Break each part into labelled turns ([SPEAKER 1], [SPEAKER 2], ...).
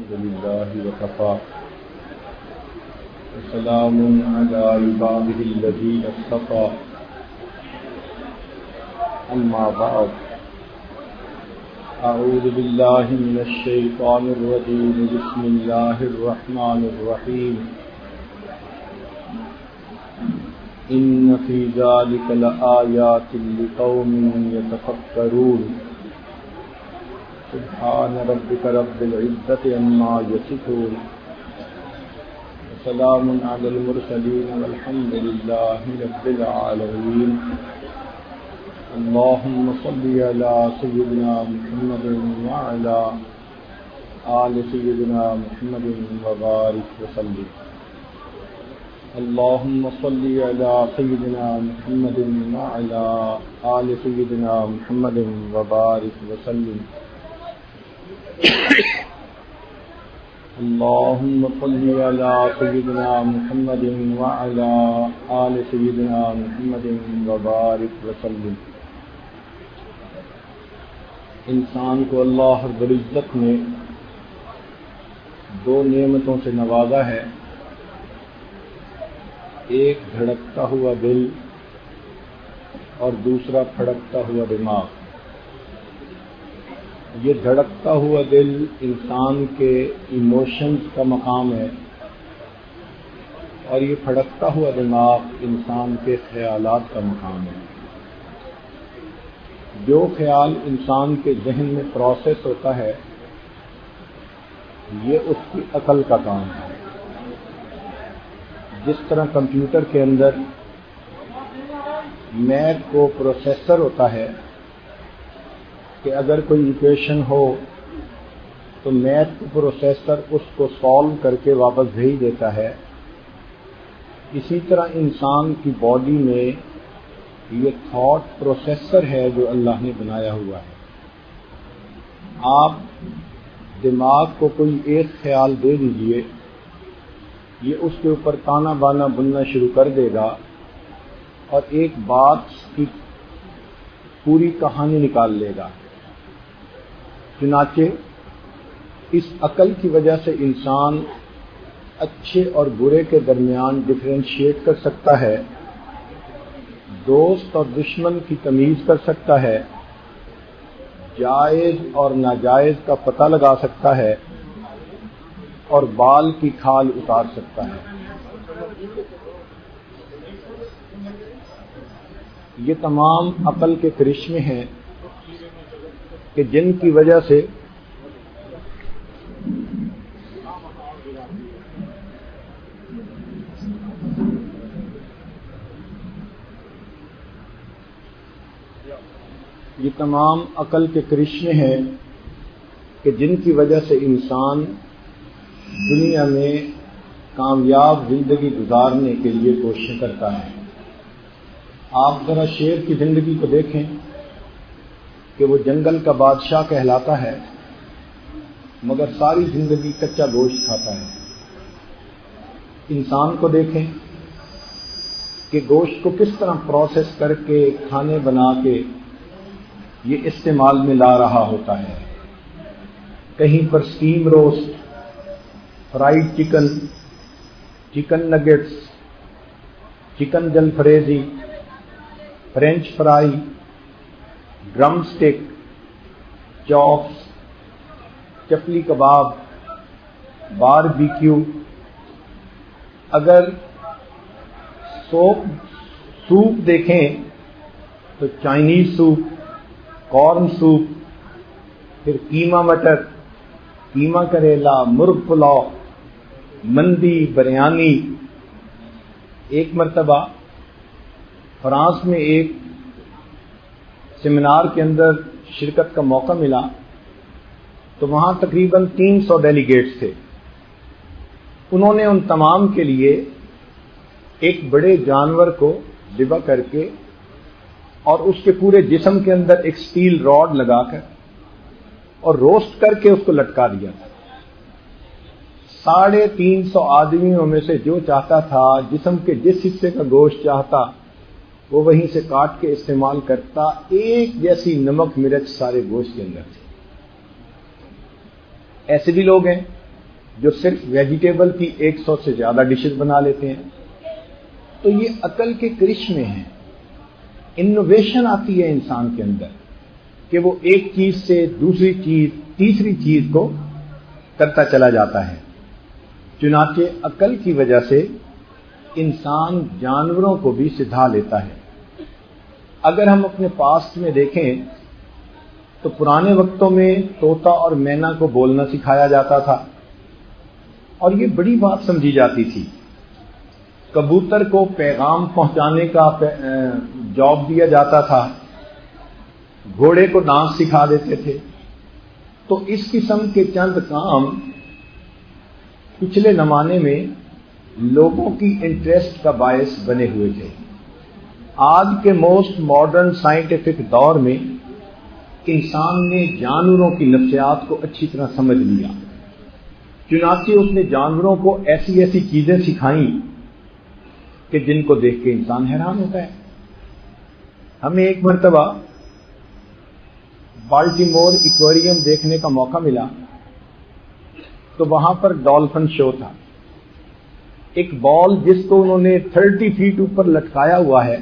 [SPEAKER 1] الحمد لله وكفى وسلام على عباده الذين اصطفى أما بعد أعوذ بالله من الشيطان الرجيم بسم الله الرحمن الرحيم إن في ذلك لآيات لقوم يتفكرون سبحان ربك رب العزة عما يصفون وسلام على المرسلين والحمد لله رب العالمين اللهم صل على سيدنا محمد وعلى آل سيدنا محمد وبارك وسلم اللهم صل على سيدنا محمد وعلى آل سيدنا محمد وبارك وسلم اللهم صل على سيدنا محمد وعلى آل سيدنا محمد وبارك وسلم انسان کو اللہ رب العزت نے دو نعمتوں سے نوازا ہے، ایک دھڑکتا ہوا دل اور دوسرا پھڑکتا ہوا دماغ۔ یہ دھڑکتا ہوا دل انسان کے ایموشنز کا مقام ہے اور یہ پھڑکتا ہوا دماغ انسان کے خیالات کا مقام ہے۔ جو خیال انسان کے ذہن میں پروسیس ہوتا ہے یہ اس کی عقل کا کام ہے۔ جس طرح کمپیوٹر کے اندر میتھ کو پروسیسر ہوتا ہے کہ اگر کوئی ایکویشن ہو تو میتھ کو پروسیسر اس کو سالو کر کے واپس بھیج دیتا ہے، اسی طرح انسان کی باڈی میں یہ تھاٹ پروسیسر ہے جو اللہ نے بنایا ہوا ہے۔ آپ دماغ کو کوئی ایک خیال دے دیجئے، یہ اس کے اوپر تانا بانا بننا شروع کر دے گا اور ایک بات کی پوری کہانی نکال لے گا۔ چنانچہ اس عقل کی وجہ سے انسان اچھے اور برے کے درمیان ڈفرینشیٹ کر سکتا ہے، دوست اور دشمن کی تمیز کر سکتا ہے، جائز اور ناجائز کا پتہ لگا سکتا ہے اور بال کی کھال اتار سکتا ہے۔ یہ تمام عقل کے کرشمے ہیں کہ جن کی وجہ سے انسان دنیا میں کامیاب زندگی گزارنے کے لیے کوشش کرتا ہے۔ آپ ذرا شیر کی زندگی کو دیکھیں کہ وہ جنگل کا بادشاہ کہلاتا ہے مگر ساری زندگی کچا گوشت کھاتا ہے۔ انسان کو دیکھیں کہ گوشت کو کس طرح پروسیس کر کے کھانے بنا کے یہ استعمال میں لا رہا ہوتا ہے، کہیں پر steam roast, fried chicken, chicken nuggets, chicken jalfrezi, French fry, drumstick, chops, chapli kebab, barbecue. اگر سوپ دیکھیں تو چائنیز سوپ، کارن سوپ، پھر قیمہ مٹر، قیمہ کریلا، مرغ پلاؤ، مندی، بریانی۔ ایک مرتبہ فرانس میں ایک سیمینار کے اندر شرکت کا موقع ملا تو وہاں تقریباً 300 ڈیلیگیٹس تھے۔ انہوں نے ان تمام کے لیے ایک بڑے جانور کو ذبح کر کے اور اس کے پورے جسم کے اندر ایک سٹیل راڈ لگا کر اور روسٹ کر کے اس کو لٹکا دیا تھا۔ 350 آدمیوں میں سے جو چاہتا تھا جسم کے جس حصے کا گوشت چاہتا وہ وہیں سے کاٹ کے استعمال کرتا، ایک جیسی نمک مرچ سارے گوشت کے اندر تھی۔ ایسے بھی لوگ ہیں جو صرف ویجیٹیبل کی 100 سے زیادہ ڈشز بنا لیتے ہیں. تو یہ عقل کے کرشمے ہیں. انوویشن آتی ہے انسان کے اندر کہ وہ ایک چیز سے دوسری چیز تیسری چیز کو کرتا چلا جاتا ہے. چنانچہ عقل کی وجہ سے انسان جانوروں کو بھی سدھا لیتا ہے. اگر ہم اپنے پاسٹ میں دیکھیں تو پرانے وقتوں میں طوطا اور مینا کو بولنا سکھایا جاتا تھا اور یہ بڑی بات سمجھی جاتی تھی. کبوتر کو پیغام پہنچانے کا جاب دیا جاتا تھا. گھوڑے کو ڈانس سکھا دیتے تھے. تو اس قسم کے چند کام پچھلے زمانے میں لوگوں کی انٹرسٹ کا باعث بنے ہوئے تھے. آج کے موسٹ ماڈرن سائنٹیفک دور میں انسان نے جانوروں کی نفسیات کو اچھی طرح سمجھ لیا. چنانچہ اس نے جانوروں کو ایسی ایسی چیزیں سکھائیں کہ جن کو دیکھ کے انسان حیران ہوتا ہے. ہمیں ایک مرتبہ بالٹیمور ایکویریم دیکھنے کا موقع ملا تو وہاں پر ڈالفن شو تھا. ایک بال جس کو انہوں نے 30 فیٹ اوپر لٹکایا ہوا ہے،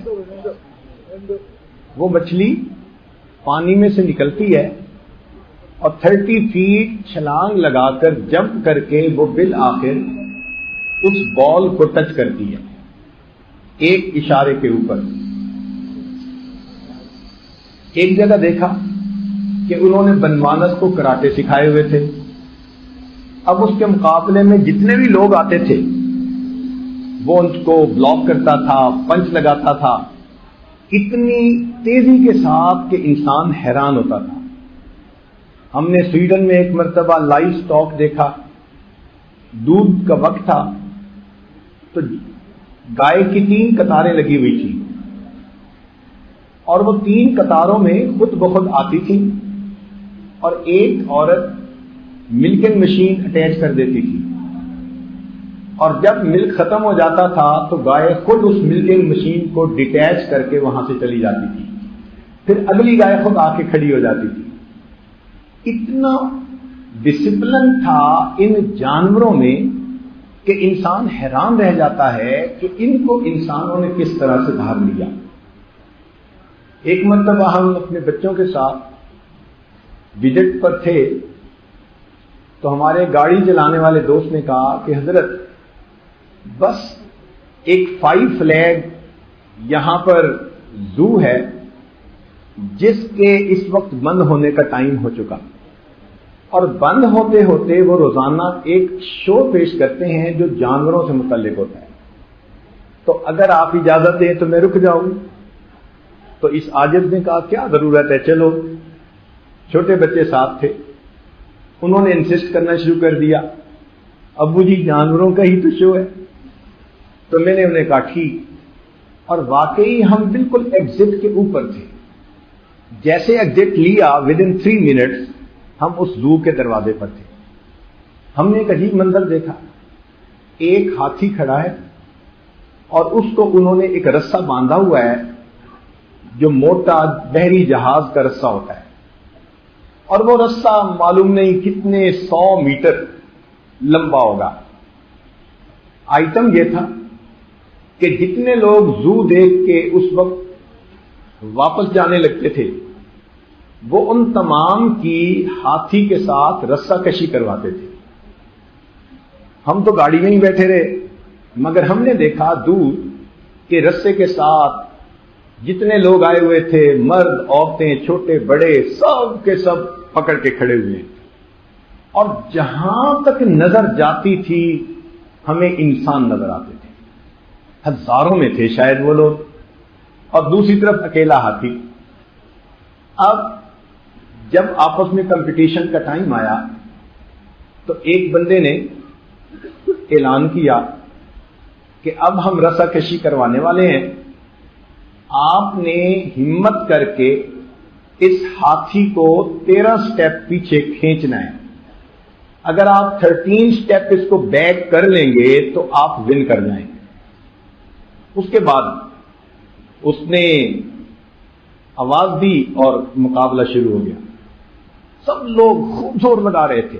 [SPEAKER 1] وہ مچھلی پانی میں سے نکلتی ہے اور 30 فیٹ چھلانگ لگا کر جمپ کر کے وہ بالآخر اس بال کو ٹچ کرتی ہے ایک اشارے کے اوپر. ایک جگہ دیکھا کہ انہوں نے بنمانس کو کراٹے سکھائے ہوئے تھے. اب اس کے مقابلے میں جتنے بھی لوگ آتے تھے وہ ان کو بلاک کرتا تھا، پنچ لگاتا تھا اتنی تیزی کے ساتھ کہ انسان حیران ہوتا تھا. ہم نے سویڈن میں ایک مرتبہ لائیو سٹاک دیکھا. دودھ کا وقت تھا تو گائے کی 3 قطاریں لگی ہوئی تھی اور وہ 3 قطاروں میں خود بخود آتی تھی اور ایک عورت ملکنگ مشین اٹیچ کر دیتی تھی اور جب ملک ختم ہو جاتا تھا تو گائے خود اس ملکنگ مشین کو ڈیٹیچ کر کے وہاں سے چلی جاتی تھی. پھر اگلی گائے خود آ کے کھڑی ہو جاتی تھی. اتنا ڈسپلن تھا ان جانوروں میں کہ انسان حیران رہ جاتا ہے کہ ان کو انسانوں نے کس طرح سے دھار لیا. ایک مرتبہ ہم اپنے بچوں کے ساتھ وزٹ پر تھے تو ہمارے گاڑی چلانے والے دوست نے کہا کہ حضرت بس ایک 5 فلیگ یہاں پر زو ہے جس کے اس وقت بند ہونے کا ٹائم ہو چکا اور بند ہوتے ہوتے وہ روزانہ ایک شو پیش کرتے ہیں جو جانوروں سے متعلق ہوتا ہے. تو اگر آپ اجازت دیں تو میں رک جاؤں. تو اس عاجز نے کہا کیا ضرورت ہے، چلو. چھوٹے بچے ساتھ تھے، انہوں نے انسسٹ کرنا شروع کر دیا ابو جی جانوروں کا ہی تو شو ہے. تو میں نے انہیں کہا ٹھیک. اور واقعی ہم بالکل ایگزٹ کے اوپر تھے. جیسے ایگزٹ لیا ودن 3 منٹس ہم اس زو کے دروازے پر تھے. ہم نے ایک عجیب منظر دیکھا. ایک ہاتھی کھڑا ہے اور اس کو انہوں نے ایک رسہ باندھا ہوا ہے جو موٹا بحری جہاز کا رسہ ہوتا ہے اور وہ رسہ معلوم نہیں کتنے 100 میٹر لمبا ہوگا. آئٹم یہ تھا کہ جتنے لوگ زو دیکھ کے اس وقت واپس جانے لگتے تھے وہ ان تمام کی ہاتھی کے ساتھ رسہ کشی کرواتے تھے. ہم تو گاڑی میں ہی بیٹھے رہے مگر ہم نے دیکھا دور کہ رسے کے ساتھ جتنے لوگ آئے ہوئے تھے، مرد عورتیں چھوٹے بڑے سب کے سب پکڑ کے کھڑے ہوئے اور جہاں تک نظر جاتی تھی ہمیں انسان نظر آتے تھے. ہزاروں میں تھے شاید وہ لوگ اور دوسری طرف اکیلا ہاتھی. اب جب آپس میں کمپٹیشن کا ٹائم آیا تو ایک بندے نے اعلان کیا کہ اب ہم رسہ کشی کروانے والے ہیں. آپ نے ہمت کر کے اس ہاتھی کو 13 سٹیپ پیچھے کھینچنا ہے. اگر آپ 13 سٹیپ اس کو بیک کر لیں گے تو آپ ون کر جائیں گے. اس کے بعد اس نے آواز دی اور مقابلہ شروع ہو گیا. سب لوگ خوب زور لگا رہے تھے.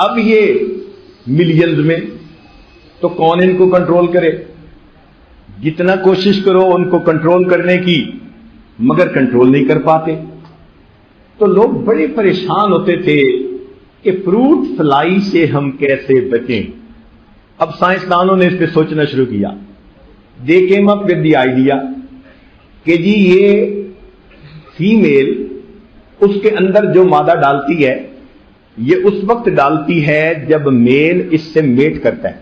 [SPEAKER 2] اب یہ ملینز میں، تو کون ان کو کنٹرول کرے؟ جتنا کوشش کرو ان کو کنٹرول کرنے کی، مگر کنٹرول نہیں کر پاتے. تو لوگ بڑے پریشان ہوتے تھے کہ فروٹ فلائی سے ہم کیسے بچیں. اب سائنسدانوں نے اس پہ سوچنا شروع کیا. They came up with the idea کہ جی یہ فیمیل اس کے اندر جو مادہ ڈالتی ہے یہ اس وقت ڈالتی ہے جب میل اس سے میٹ کرتا ہے.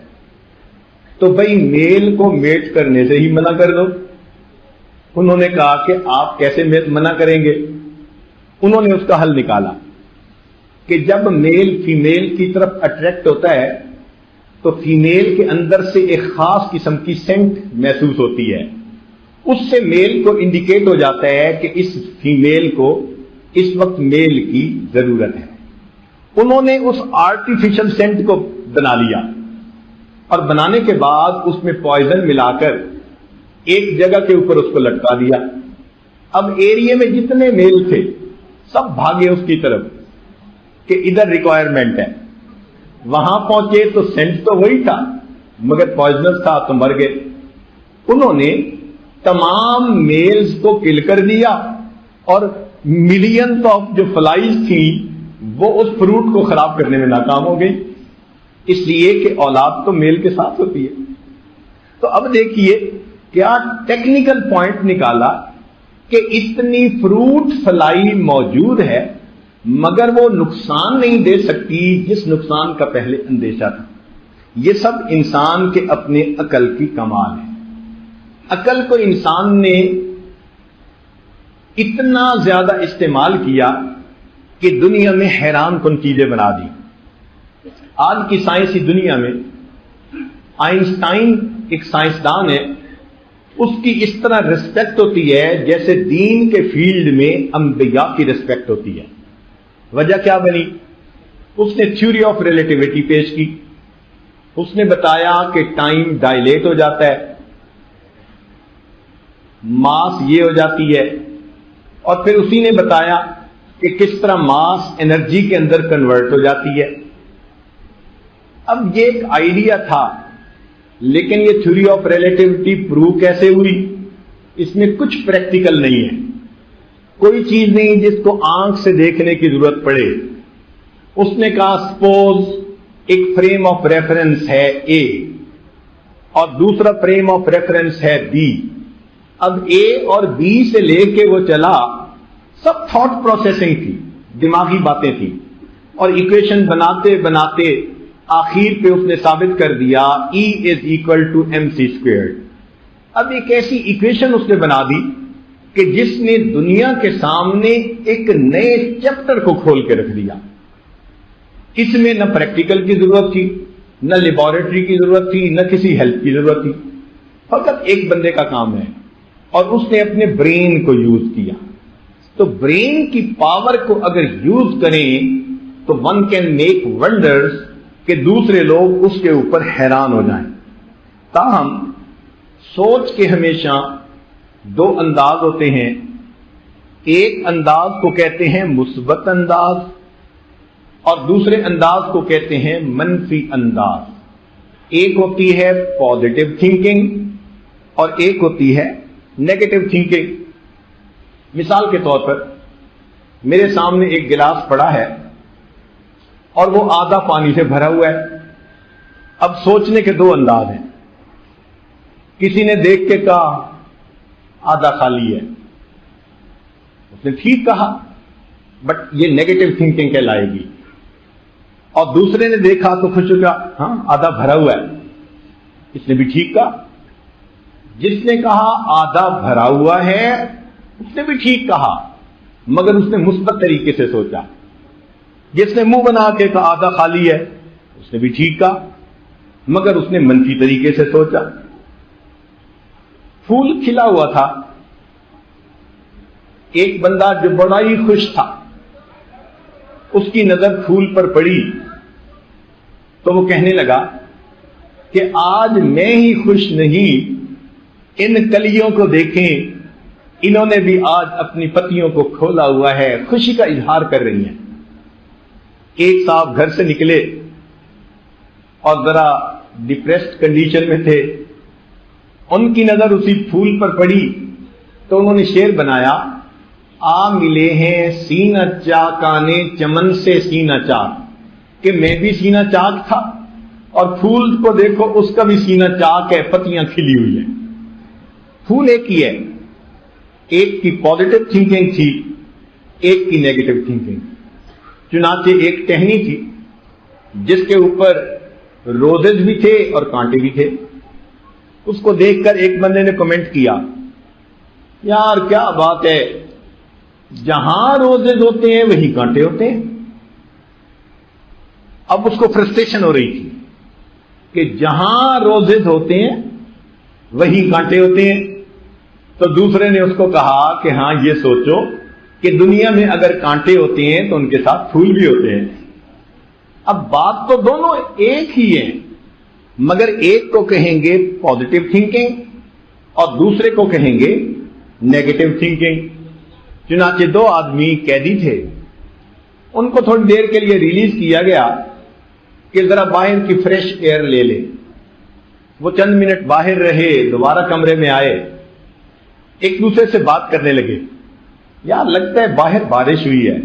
[SPEAKER 2] تو بھئی میل کو میٹ کرنے سے ہی منع کر دو. انہوں نے کہا کہ آپ کیسے منع کریں گے؟ انہوں نے اس کا حل نکالا کہ جب میل فیمیل کی طرف اٹریکٹ ہوتا ہے تو فیمیل کے اندر سے ایک خاص قسم کی سینٹ محسوس ہوتی ہے. اس سے میل کو انڈیکیٹ ہو جاتا ہے کہ اس فیمیل کو اس وقت میل کی ضرورت ہے. انہوں نے اس آرٹیفیشل سینٹ کو بنا لیا اور بنانے کے بعد اس میں پوائزن ملا کر ایک جگہ کے اوپر اس کو لٹکا دیا. اب ایریا میں جتنے میل تھے سب بھاگے اس کی طرف کہ ادھر ریکوائرمنٹ ہے. وہاں پہنچے تو سینٹ تو وہی تھا مگر پوائزنس تھا تو مر گئے. انہوں نے تمام میلز کو کل کر دیا اور ملین آف جو فلائز تھی وہ اس فروٹ کو خراب کرنے میں ناکام ہو گئی، اس لیے کہ اولاد تو میل کے ساتھ ہوتی ہے. تو اب دیکھیے کیا ٹیکنیکل پوائنٹ نکالا کہ اتنی فروٹ فلائی موجود ہے مگر وہ نقصان نہیں دے سکتی جس نقصان کا پہلے اندیشہ تھا. یہ سب انسان کے اپنے عقل کی کمال ہے. عقل کو انسان نے اتنا زیادہ استعمال کیا کہ دنیا میں حیران کن چیزیں بنا دی. آج کی سائنسی دنیا میں آئنسٹائن ایک سائنسدان ہے، اس کی اس طرح ریسپیکٹ ہوتی ہے جیسے دین کے فیلڈ میں انبیاء کی ریسپیکٹ ہوتی ہے. وجہ کیا بنی؟ اس نے تھیوری آف ریلیٹیوٹی پیش کی. اس نے بتایا کہ ٹائم ڈائلیٹ ہو جاتا ہے، ماس یہ ہو جاتی ہے، اور پھر اسی نے بتایا کہ کس طرح ماس انرجی کے اندر کنورٹ ہو جاتی ہے. اب یہ ایک آئیڈیا تھا لیکن یہ تھیوری آف ریلیٹیوٹی پروو کیسے ہوئی؟ اس میں کچھ پریکٹیکل نہیں ہے. کوئی چیز نہیں جس کو آنکھ سے دیکھنے کی ضرورت پڑے. اس نے کہا سپوز ایک فریم آف ریفرنس ہے اے اور دوسرا فریم آف ریفرنس ہے بی. اب اے اور بی سے لے کے وہ چلا، سب تھاٹ پروسیسنگ تھی، دماغی باتیں تھیں، اور ایکویشن بناتے بناتے آخر پہ اس نے ثابت کر دیا E = mc². اب ایک ایسی ایکویشن اس نے بنا دی کہ جس نے دنیا کے سامنے ایک نئے چیپٹر کو کھول کے رکھ دیا. اس میں نہ پریکٹیکل کی ضرورت تھی، نہ لیبارٹری کی ضرورت تھی، نہ کسی ہیلپ کی ضرورت تھی. فقط ایک بندے کا کام ہے اور اس نے اپنے برین کو یوز کیا. تو برین کی پاور کو اگر یوز کریں تو ون کین میک ونڈرز کہ دوسرے لوگ اس کے اوپر حیران ہو جائیں. تاہم سوچ کے ہمیشہ دو انداز ہوتے ہیں. ایک انداز کو کہتے ہیں مثبت انداز اور دوسرے انداز کو کہتے ہیں منفی انداز. ایک ہوتی ہے پازیٹو تھنکنگ اور ایک ہوتی ہے نیگیٹو تھنکنگ. مثال کے طور پر میرے سامنے ایک گلاس پڑا ہے اور وہ آدھا پانی سے بھرا ہوا ہے. اب سوچنے کے دو انداز ہیں. کسی نے دیکھ کے کہا آدھا خالی ہے، اس نے ٹھیک کہا بٹ یہ نیگیٹو تھنکنگ کہلائے گی. اور دوسرے نے دیکھا تو خوش ہو گیا، ہاں آدھا بھرا ہوا ہے، اس نے بھی ٹھیک کہا. جس نے کہا آدھا بھرا ہوا ہے اس نے بھی ٹھیک کہا مگر اس نے مثبت طریقے سے سوچا. جس نے منہ بنا کے کہا آدھا خالی ہے اس نے بھی ٹھیک کہا مگر اس نے منفی طریقے سے سوچا. پھول کھلا ہوا تھا، ایک بندہ جو بڑا ہی خوش تھا اس کی نظر پھول پر پڑی تو وہ کہنے لگا کہ آج میں ہی خوش نہیں، ان کلیوں کو دیکھیں، انہوں نے بھی آج اپنی پتیوں کو کھولا ہوا ہے، خوشی کا اظہار کر رہی ہیں. ایک صاحب گھر سے نکلے اور ذرا ڈپریسڈ کنڈیشن میں تھے، ان کی نظر اسی پھول پر پڑی تو انہوں نے شعر بنایا، آ ملے ہیں سینہ چاکانے چمن سے سینہ چاک، کہ میں بھی سینہ چاک تھا اور پھول کو دیکھو اس کا بھی سینہ چاک ہے، پتیاں کھلی ہوئی ہیں۔ پھول ایک ہی ہے، ایک کی پازیٹو تھنکنگ تھی، ایک کی نیگیٹو تھنکنگ۔ چنانچہ ایک ٹہنی تھی جس کے اوپر روزز بھی تھے اور کانٹے بھی تھے۔ اس کو دیکھ کر ایک بندے نے کمنٹ کیا، یار کیا بات ہے، جہاں روزز ہوتے ہیں وہیں کانٹے ہوتے ہیں۔ اب اس کو فرسٹریشن ہو رہی تھی کہ جہاں روزز ہوتے ہیں وہیں کانٹے ہوتے ہیں۔ تو دوسرے نے اس کو کہا کہ ہاں یہ سوچو کہ دنیا میں اگر کانٹے ہوتے ہیں تو ان کے ساتھ پھول بھی ہوتے ہیں۔ اب بات تو دونوں ایک ہی ہے، مگر ایک کو کہیں گے پازیٹو تھنکنگ اور دوسرے کو کہیں گے نیگیٹو تھنکنگ۔ چنانچہ دو آدمی قیدی تھے، ان کو تھوڑی دیر کے لیے ریلیز کیا گیا کہ ذرا باہر کی فریش ایئر لے لے۔ وہ چند منٹ باہر رہے، دوبارہ کمرے میں آئے، ایک دوسرے سے بات کرنے لگے، یار لگتا ہے باہر بارش ہوئی ہے۔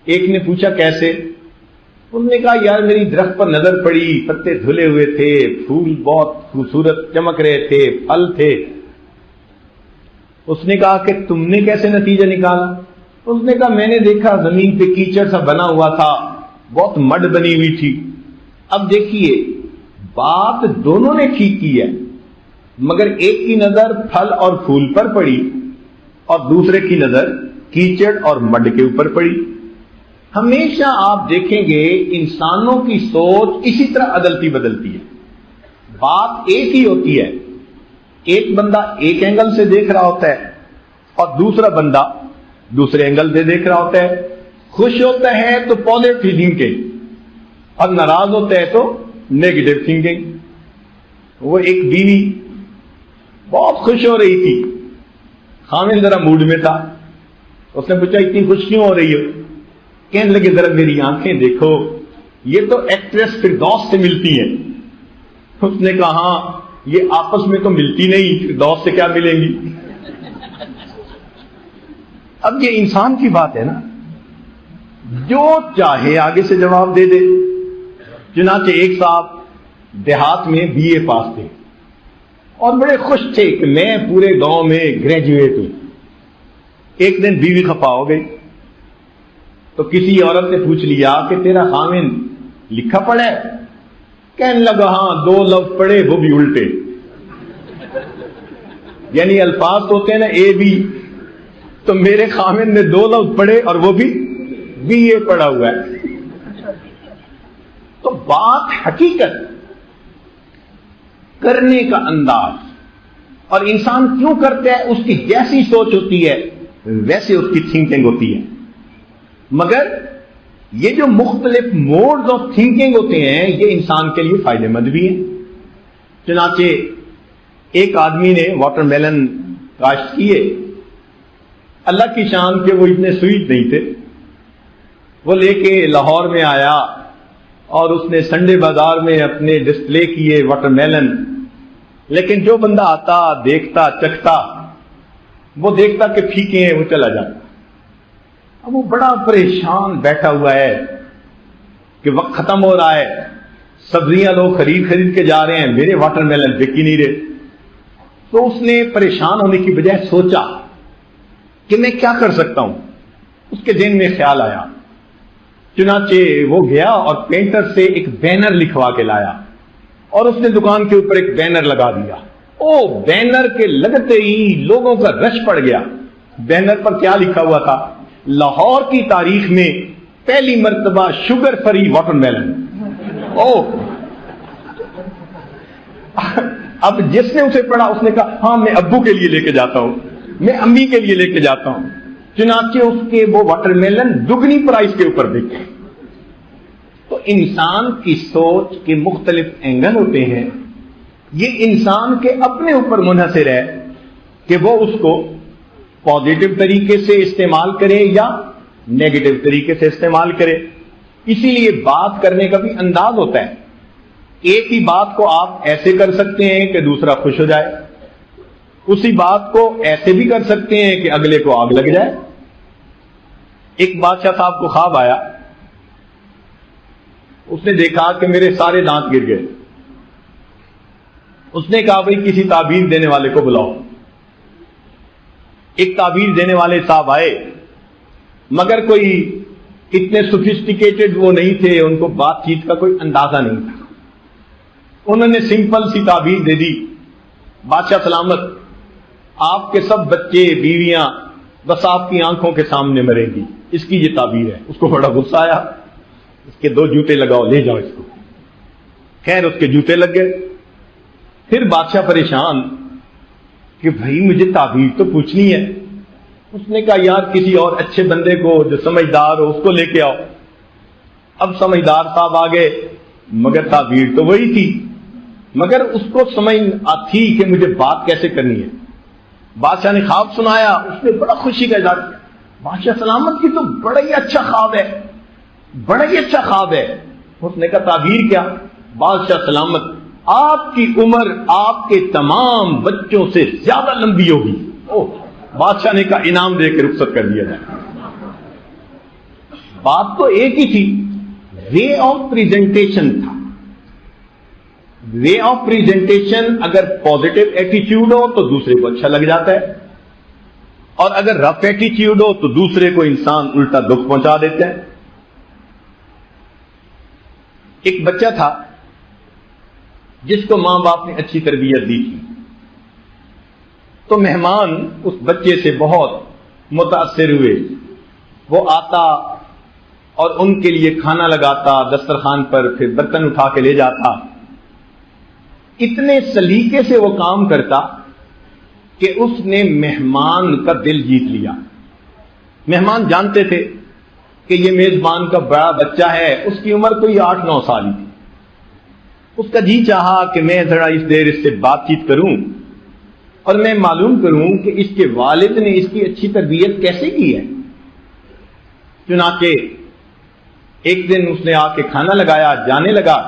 [SPEAKER 2] ایک نے پوچھا کیسے؟ انہوں نے کہا یار میری درخت پر نظر پڑی، پتے دھلے ہوئے تھے، پھول بہت خوبصورت چمک رہے تھے، پھل تھے۔ اس نے کہا کہ تم نے کیسے نتیجہ نکالا؟ اس نے کہا میں نے دیکھا زمین پہ کیچڑ سا بنا ہوا تھا، بہت مڈ بنی ہوئی تھی۔ اب دیکھیے بات دونوں نے ٹھیک کی ہے، مگر ایک کی نظر پھل اور پھول پر پڑی اور دوسرے کی نظر کیچڑ اور مڈ کے اوپر پڑی۔ ہمیشہ آپ دیکھیں گے انسانوں کی سوچ اسی طرح عدلتی بدلتی ہے، بات ایک ہی ہوتی ہے، ایک بندہ ایک اینگل سے دیکھ رہا ہوتا ہے اور دوسرا بندہ دوسرے اینگل سے دیکھ رہا ہوتا ہے۔ خوش ہوتا ہے تو پازیٹو تھنکنگ اور ناراض ہوتا ہے تو نیگیٹو تھنکنگ۔ وہ ایک بیوی بہت خوش ہو رہی تھی، خامن ذرا موڈ میں تھا، اس نے پوچھا اتنی خوش کیوں ہو رہی ہو؟ کہنے لگے ذرا میری آنکھیں دیکھو، یہ تو ایکٹریس فردوس سے ملتی ہیں۔ اس نے کہا ہاں یہ آپس میں تو ملتی نہیں، فردوس سے کیا ملیں گی؟ اب یہ انسان کی بات ہے نا، جو چاہے آگے سے جواب دے دے۔ چنانچہ ایک صاحب دیہات میں BA پاس تھے اور بڑے خوش تھے کہ میں پورے گاؤں میں گریجویٹ ہوں۔ ایک دن بیوی خفا ہو گئی تو کسی عورت نے پوچھ لیا کہ تیرا خامن لکھا پڑھا ہے؟ کہنے لگا ہاں 2 لفظ پڑھے وہ بھی الٹے، یعنی الفاظ ہوتے ہیں نا AB، تو میرے خامن نے 2 لفظ پڑھے اور وہ بھی BA پڑھا ہوا ہے۔ تو بات حقیقت کرنے کا انداز، اور انسان کیوں کرتا ہے، اس کی جیسی سوچ ہوتی ہے ویسے اس کی تھنکنگ ہوتی ہے۔ مگر یہ جو مختلف موڈز آف تھنکنگ ہوتے ہیں یہ انسان کے لیے فائدہ مند بھی ہیں۔ چنانچہ ایک آدمی نے واٹر میلن کاشت کیے، اللہ کی شان کہ وہ اتنے سویٹ نہیں تھے، وہ لے کے لاہور میں آیا اور اس نے سنڈے بازار میں اپنے ڈسپلے کیے واٹر میلن، لیکن جو بندہ آتا دیکھتا چکھتا، وہ دیکھتا کہ پھیکے ہیں وہ چلا جاتا۔ اب وہ بڑا پریشان بیٹھا ہوا ہے کہ وقت ختم ہو رہا ہے، سبزیاں لوگ خرید کے جا رہے ہیں، میرے واٹر میلن بک ہی نہیں رہے۔ تو اس نے پریشان ہونے کی بجائے سوچا کہ میں کیا کر سکتا ہوں۔ اس کے ذہن میں خیال آیا، چنانچہ وہ گیا اور پینٹر سے ایک بینر لکھوا کے لایا اور اس نے دکان کے اوپر ایک بینر لگا دیا۔ بینر کے لگتے ہی لوگوں کا رش پڑ گیا۔ بینر پر کیا لکھا ہوا تھا؟ لاہور کی تاریخ میں پہلی مرتبہ شوگر فری واٹر میلن۔ اب جس نے اسے پڑھا اس نے کہا ہاں میں ابو کے لیے لے کے جاتا ہوں، میں امی کے لیے لے کے جاتا ہوں۔ چنانچہ اس کے وہ واٹر میلن دگنی پرائز کے اوپر بکے۔ تو انسان کی سوچ کے مختلف اینگل ہوتے ہیں، یہ انسان کے اپنے اوپر منحصر ہے کہ وہ اس کو پازیٹو طریقے سے استعمال کرے یا نیگیٹو طریقے سے استعمال کرے۔ اسی لیے بات کرنے کا بھی انداز ہوتا ہے۔ ایک ہی بات کو آپ ایسے کر سکتے ہیں کہ دوسرا خوش ہو جائے، اسی بات کو ایسے بھی کر سکتے ہیں کہ اگلے کو آگ لگ جائے۔ ایک بادشاہ صاحب کو خواب آیا، اس نے دیکھا کہ میرے سارے دانت گر گئے۔ اس نے کہا بھئی کسی تعبیر دینے والے کو بلاؤ۔ ایک تعبیر دینے والے صاحب آئے، مگر کوئی اتنے سوفسٹیکیٹڈ وہ نہیں تھے، ان کو بات چیت کا کوئی اندازہ نہیں تھا۔ انہوں نے سمپل سی تعبیر دے دی، بادشاہ سلامت، آپ کے سب بچے بیویاں بس آپ کی آنکھوں کے سامنے مریں گی، اس کی یہ تعبیر ہے۔ اس کو بڑا غصہ آیا، اس کے 2 جوتے لگاؤ، لے جاؤ اس کو۔ خیر اس کے جوتے لگ گئے۔ پھر بادشاہ پریشان کہ بھائی مجھے تعبیر تو پوچھنی ہے۔ اس نے کہا یار کسی اور اچھے بندے کو جو سمجھدار ہو اس کو لے کے آؤ۔ اب سمجھدار صاحب آ گئے، مگر تعبیر تو وہی تھی، مگر اس کو سمجھ تھی کہ مجھے بات کیسے کرنی ہے۔ بادشاہ نے خواب سنایا، اس نے بڑا خوشی کا اظہار کیا، بادشاہ سلامت کی تو بڑا ہی اچھا خواب ہے، بڑا ہی اچھا خواب ہے۔ اس نے کہا تعبیر کیا؟ بادشاہ سلامت، آپ کی عمر آپ کے تمام بچوں سے زیادہ لمبی ہوگی۔ بادشاہ نے کہا انعام دے کے رخصت کر دیا جائے۔ بات تو ایک ہی تھی، وے آف پریزنٹیشن تھا۔ وے آف پریزنٹیشن اگر پازیٹو ایٹیٹیوڈ ہو تو دوسرے کو اچھا لگ جاتا ہے، اور اگر رف ایٹیٹیوڈ ہو تو دوسرے کو انسان الٹا دکھ پہنچا دیتا ہے۔ ایک بچہ تھا جس کو ماں باپ نے اچھی تربیت دی تھی، تو مہمان اس بچے سے بہت متاثر ہوئے۔ وہ آتا اور ان کے لیے کھانا لگاتا دسترخوان پر، پھر برتن اٹھا کے لے جاتا۔ اتنے سلیقے سے وہ کام کرتا کہ اس نے مہمان کا دل جیت لیا۔ مہمان جانتے تھے کہ یہ میزبان کا بڑا بچہ ہے، اس کی عمر کوئی 8-9 سال ہی تھی۔ اس کا جی چاہا کہ میں ذرا اس دیر اس سے بات چیت کروں اور میں معلوم کروں کہ اس کے والد نے اس کی اچھی تربیت کیسے کی ہے۔ چنانچہ ایک دن اس نے آ کے کھانا لگایا، جانے لگا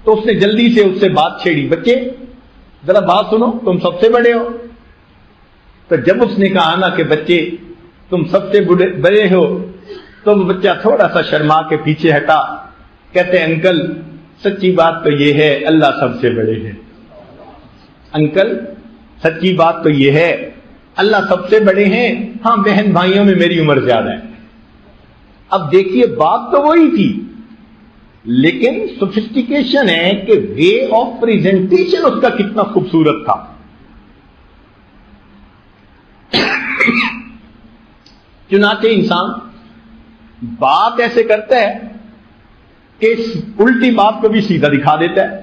[SPEAKER 2] تو اس نے جلدی سے اس سے بات چھیڑی، بچے ذرا بات سنو، تم سب سے بڑے ہو۔ تو جب اس نے کہا نا کہ بچے تم سب سے بڑے ہو، تو وہ بچہ تھوڑا سا شرما کے پیچھے ہٹا، کہتے انکل سچی بات تو یہ ہے اللہ سب سے بڑے ہیں۔ انکل سچی بات تو یہ ہے اللہ سب سے بڑے ہیں، ہاں بہن بھائیوں میں میری عمر زیادہ ہے۔ اب دیکھیے بات تو وہی تھی، لیکن سوفسٹیکیشن ہے کہ وے آف پریزنٹیشن اس کا کتنا خوبصورت تھا۔ چنانچہ انسان بات ایسے کرتا ہے کہ الٹی بات کو بھی سیدھا دکھا دیتا ہے۔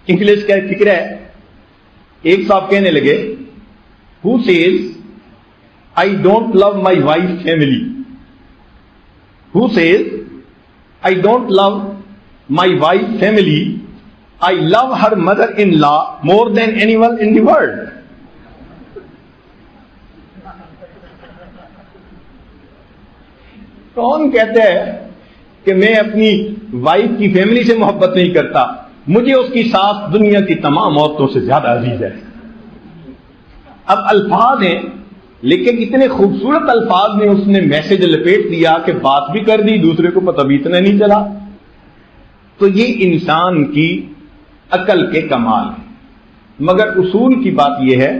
[SPEAKER 2] انگلش کا ایک فکر ہے، ایک صاحب کہنے لگے who says I don't love my wife's family, who says I don't love my wife's family, I love her mother-in-law more than anyone in the world. کون کہتا ہے کہ میں اپنی وائف کی فیملی سے محبت نہیں کرتا، مجھے اس کی ساس دنیا کی تمام عورتوں سے زیادہ عزیز ہے۔ اب الفاظ ہیں، لیکن اتنے خوبصورت الفاظ میں اس نے میسج لپیٹ دیا کہ بات بھی کر دی، دوسرے کو پتہ بھی اتنا نہیں چلا۔ تو یہ انسان کی عقل کے کمال ہے، مگر اصول کی بات یہ ہے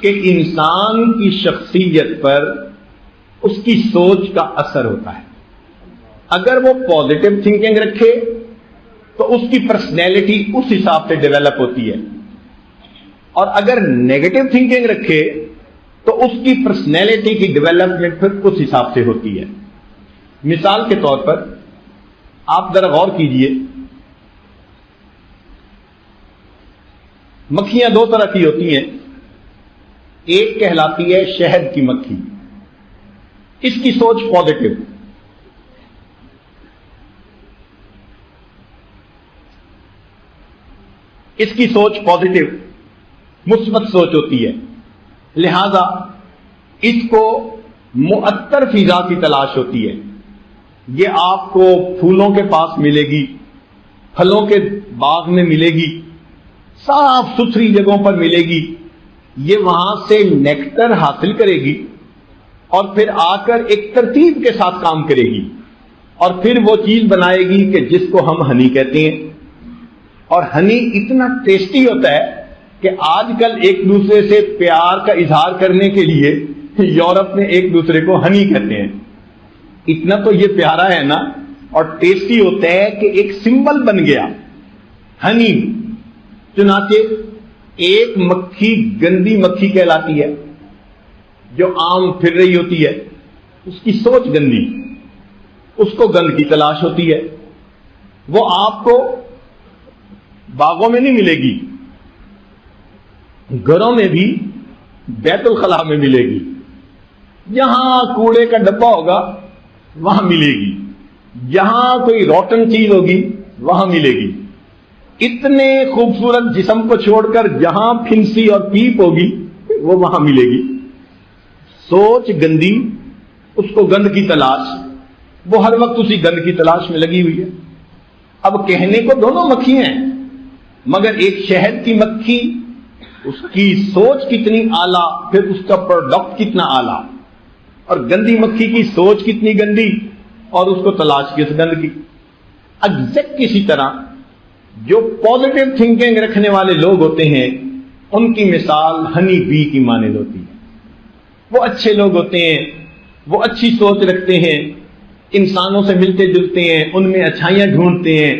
[SPEAKER 2] کہ انسان کی شخصیت پر اس کی سوچ کا اثر ہوتا ہے۔ اگر وہ پازیٹو تھنکنگ رکھے تو اس کی پرسنالٹی اس حساب سے ڈیولپ ہوتی ہے، اور اگر نیگیٹو تھنکنگ رکھے تو اس کی پرسنالٹی کی ڈیولپمنٹ پھر اس حساب سے ہوتی ہے۔ مثال کے طور پر آپ ذرا غور کیجئے، مکھیاں 2 طرح کی ہوتی ہیں، ایک کہلاتی ہے شہد کی مکھی، اس کی سوچ پازیٹو، اس کی سوچ پازیٹو مثبت سوچ ہوتی ہے، لہذا اس کو معطر فضا کی تلاش ہوتی ہے۔ یہ آپ کو پھولوں کے پاس ملے گی، پھلوں کے باغ میں ملے گی، صاف ستھری جگہوں پر ملے گی، یہ وہاں سے نیکٹر حاصل کرے گی اور پھر آ کر ایک ترتیب کے ساتھ کام کرے گی اور پھر وہ چیز بنائے گی کہ جس کو ہم ہنی کہتے ہیں. اور ہنی اتنا ٹیسٹی ہوتا ہے کہ آج کل ایک دوسرے سے پیار کا اظہار کرنے کے لیے یورپ میں ایک دوسرے کو ہنی کہتے ہیں. اتنا تو یہ پیارا ہے نا اور ٹیسٹی ہوتا ہے کہ ایک سمبل بن گیا ہنی. چنانچہ ایک مکھی گندی مکھی کہلاتی ہے جو عام پھر رہی ہوتی ہے، اس کی سوچ گندی، اس کو گند کی تلاش ہوتی ہے. وہ آپ کو باغوں میں نہیں ملے گی، گھروں میں بھی بیت الخلاء میں ملے گی، جہاں کوڑے کا ڈبہ ہوگا وہاں ملے گی، جہاں کوئی روٹن چیز ہوگی وہاں ملے گی. اتنے خوبصورت جسم کو چھوڑ کر جہاں پھنسی اور پیپ ہوگی وہ وہاں ملے گی. سوچ گندی، اس کو گند کی تلاش، وہ ہر وقت اسی گند کی تلاش میں لگی ہوئی ہے. اب کہنے کو دونوں مکھی ہیں، مگر ایک شہد کی مکھی، اس کی سوچ کتنی اعلیٰ، پھر اس کا پروڈکٹ کتنا اعلیٰ، اور گندی مکھی کی سوچ کتنی گندی اور اس کو تلاش کس گند کی. ایگزیکٹ اسی طرح جو پازیٹو تھنکنگ رکھنے والے لوگ ہوتے ہیں ان کی مثال ہنی بی کی مانند ہوتی ہے. وہ اچھے لوگ ہوتے ہیں، وہ اچھی سوچ رکھتے ہیں، انسانوں سے ملتے جلتے ہیں، ان میں اچھائیاں ڈھونڈتے ہیں،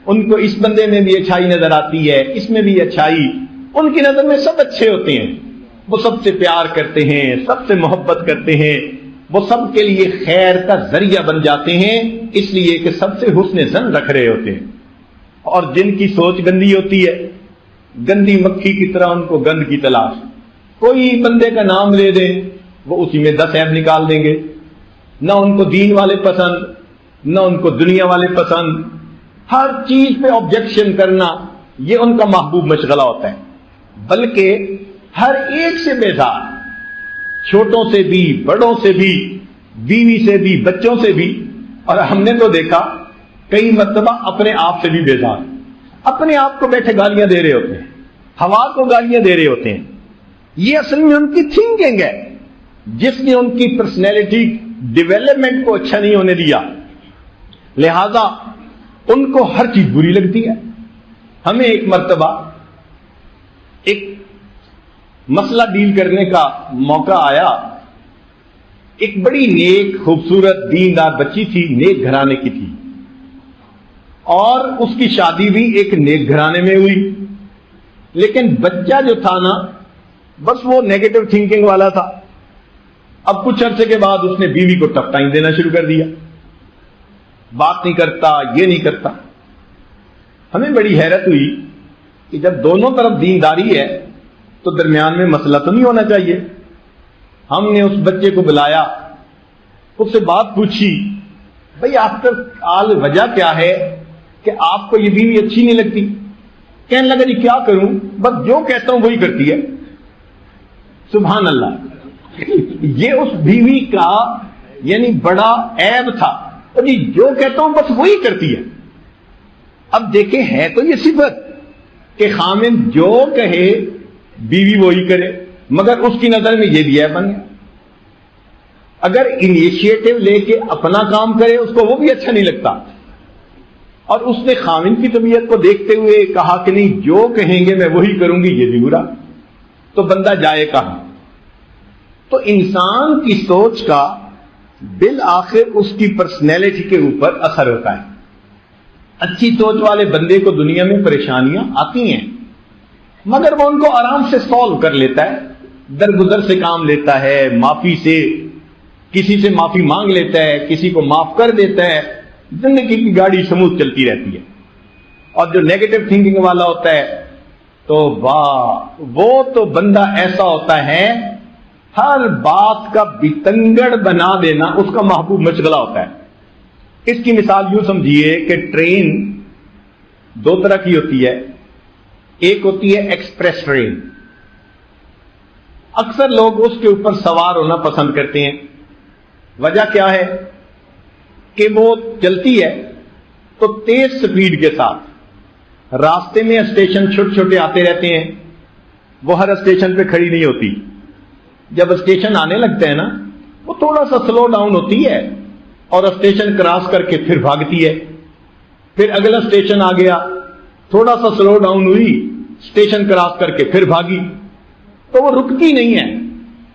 [SPEAKER 2] ان کو اس بندے میں بھی اچھائی نظر آتی ہے، اس میں بھی اچھائی، ان کی نظر میں سب اچھے ہوتے ہیں. وہ سب سے پیار کرتے ہیں، سب سے محبت کرتے ہیں، وہ سب کے لیے خیر کا ذریعہ بن جاتے ہیں، اس لیے کہ سب سے حسن ظن رکھ رہے ہوتے ہیں. اور جن کی سوچ گندی ہوتی ہے، گندی مکھی کی طرح ان کو گند کی تلاش. کوئی بندے کا نام لے دیں وہ اسی میں 10 عیب نکال دیں گے. نہ ان کو دین والے پسند، نہ ان کو دنیا والے پسند، ہر چیز پہ آبجیکشن کرنا یہ ان کا محبوب مشغلہ ہوتا ہے. بلکہ ہر ایک سے بیزار، چھوٹوں سے بھی، بڑوں سے بھی، بیوی سے بھی، بچوں سے بھی، اور ہم نے تو دیکھا کئی مرتبہ اپنے آپ سے بھی بیزار، اپنے آپ کو بیٹھے گالیاں دے رہے ہوتے ہیں، ہوا کو گالیاں دے رہے ہوتے ہیں. یہ اصل میں ان کی تھنکنگ ہے جس نے ان کی پرسنالٹی ڈیولپمنٹ کو اچھا نہیں ہونے دیا. لہذا ان کو ہر چیز بری لگتی ہے. ہمیں ایک مرتبہ ایک مسئلہ ڈیل کرنے کا موقع آیا. ایک بڑی نیک خوبصورت دیندار بچی تھی، نیک گھرانے کی تھی، اور اس کی شادی بھی ایک نیک گھرانے میں ہوئی. لیکن بچہ جو تھا نا بس وہ نیگیٹو تھنکنگ والا تھا. اب کچھ عرصے کے بعد اس نے بیوی کو ٹف ٹائم دینا شروع کر دیا، بات نہیں کرتا، یہ نہیں کرتا. ہمیں بڑی حیرت ہوئی کہ جب دونوں طرف دینداری ہے تو درمیان میں مسئلہ تو نہیں ہونا چاہیے. ہم نے اس بچے کو بلایا، اس سے بات پوچھی، بھئی آفٹر آل وجہ کیا ہے کہ آپ کو یہ بیوی اچھی نہیں لگتی؟ کہنے لگا جی کیا کروں، بس جو کہتا ہوں وہی کرتی ہے. سبحان اللہ. یہ اس بیوی کا یعنی بڑا عیب تھا، اور جی جو کہتا ہوں بس وہی کرتی ہے. اب دیکھیں ہے تو یہ صفت کہ خامند جو کہے بیوی وہی کرے، مگر اس کی نظر میں یہ بھی عیب بن گیا. اگر انیشیٹو لے کے اپنا کام کرے اس کو وہ بھی اچھا نہیں لگتا. اور اس نے خامند کی طبیعت کو دیکھتے ہوئے کہا کہ نہیں جو کہیں گے میں وہی کروں گی، یہ بھی برا. تو بندہ جائے کہاں؟ تو انسان کی سوچ کا بالآخر اس کی پرسنالٹی کے اوپر اثر ہوتا ہے. اچھی سوچ والے بندے کو دنیا میں پریشانیاں آتی ہیں مگر وہ ان کو آرام سے سالو کر لیتا ہے، درگزر سے کام لیتا ہے، معافی سے، کسی سے معافی مانگ لیتا ہے، کسی کو معاف کر دیتا ہے، زندگی کی گاڑی سموتھ چلتی رہتی ہے. اور جو نیگیٹو تھنکنگ والا ہوتا ہے تو واہ، وہ تو بندہ ایسا ہوتا ہے ہر بات کا بتنگڑ بنا دینا اس کا محبوب مشغلہ ہوتا ہے. اس کی مثال یوں سمجھیے کہ ٹرین 2 طرح کی ہوتی ہے. ایک ہوتی ہے ایکسپریس ٹرین. اکثر لوگ اس کے اوپر سوار ہونا پسند کرتے ہیں. وجہ کیا ہے کہ وہ چلتی ہے تو تیز سپیڈ کے ساتھ راستے میں اسٹیشن چھوٹے چھوٹے آتے رہتے ہیں، وہ ہر اسٹیشن پہ کھڑی نہیں ہوتی، جب اسٹیشن آنے لگتا ہے نا وہ تھوڑا سا سلو ڈاؤن ہوتی ہے اور اسٹیشن کراس کر کے پھر بھاگتی ہے، پھر اگلا اسٹیشن آ گیا، تھوڑا سا سلو ڈاؤن ہوئی، اسٹیشن کراس کر کے پھر بھاگی، تو وہ رکتی نہیں ہے،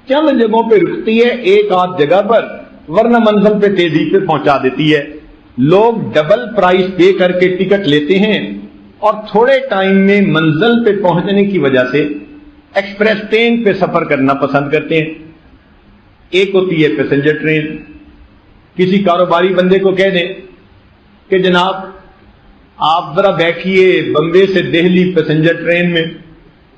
[SPEAKER 2] چند جگہوں پہ رکتی ہے ایک آدھ جگہ پر، ورنہ منزل پہ تیزی سے پہنچا دیتی ہے۔ لوگ ڈبل پرائس پے کر کے ٹکٹ لیتے ہیں اور تھوڑے ٹائم میں منزل پہ پہنچنے کی وجہ سے ایکسپریس ٹرین پہ سفر کرنا پسند کرتے ہیں۔ ایک ہوتی ہے پیسنجر ٹرین، کسی کاروباری بندے کو کہہ دیں کہ جناب آپ ذرا بیٹھیے بمبے سے دہلی پیسنجر ٹرین میں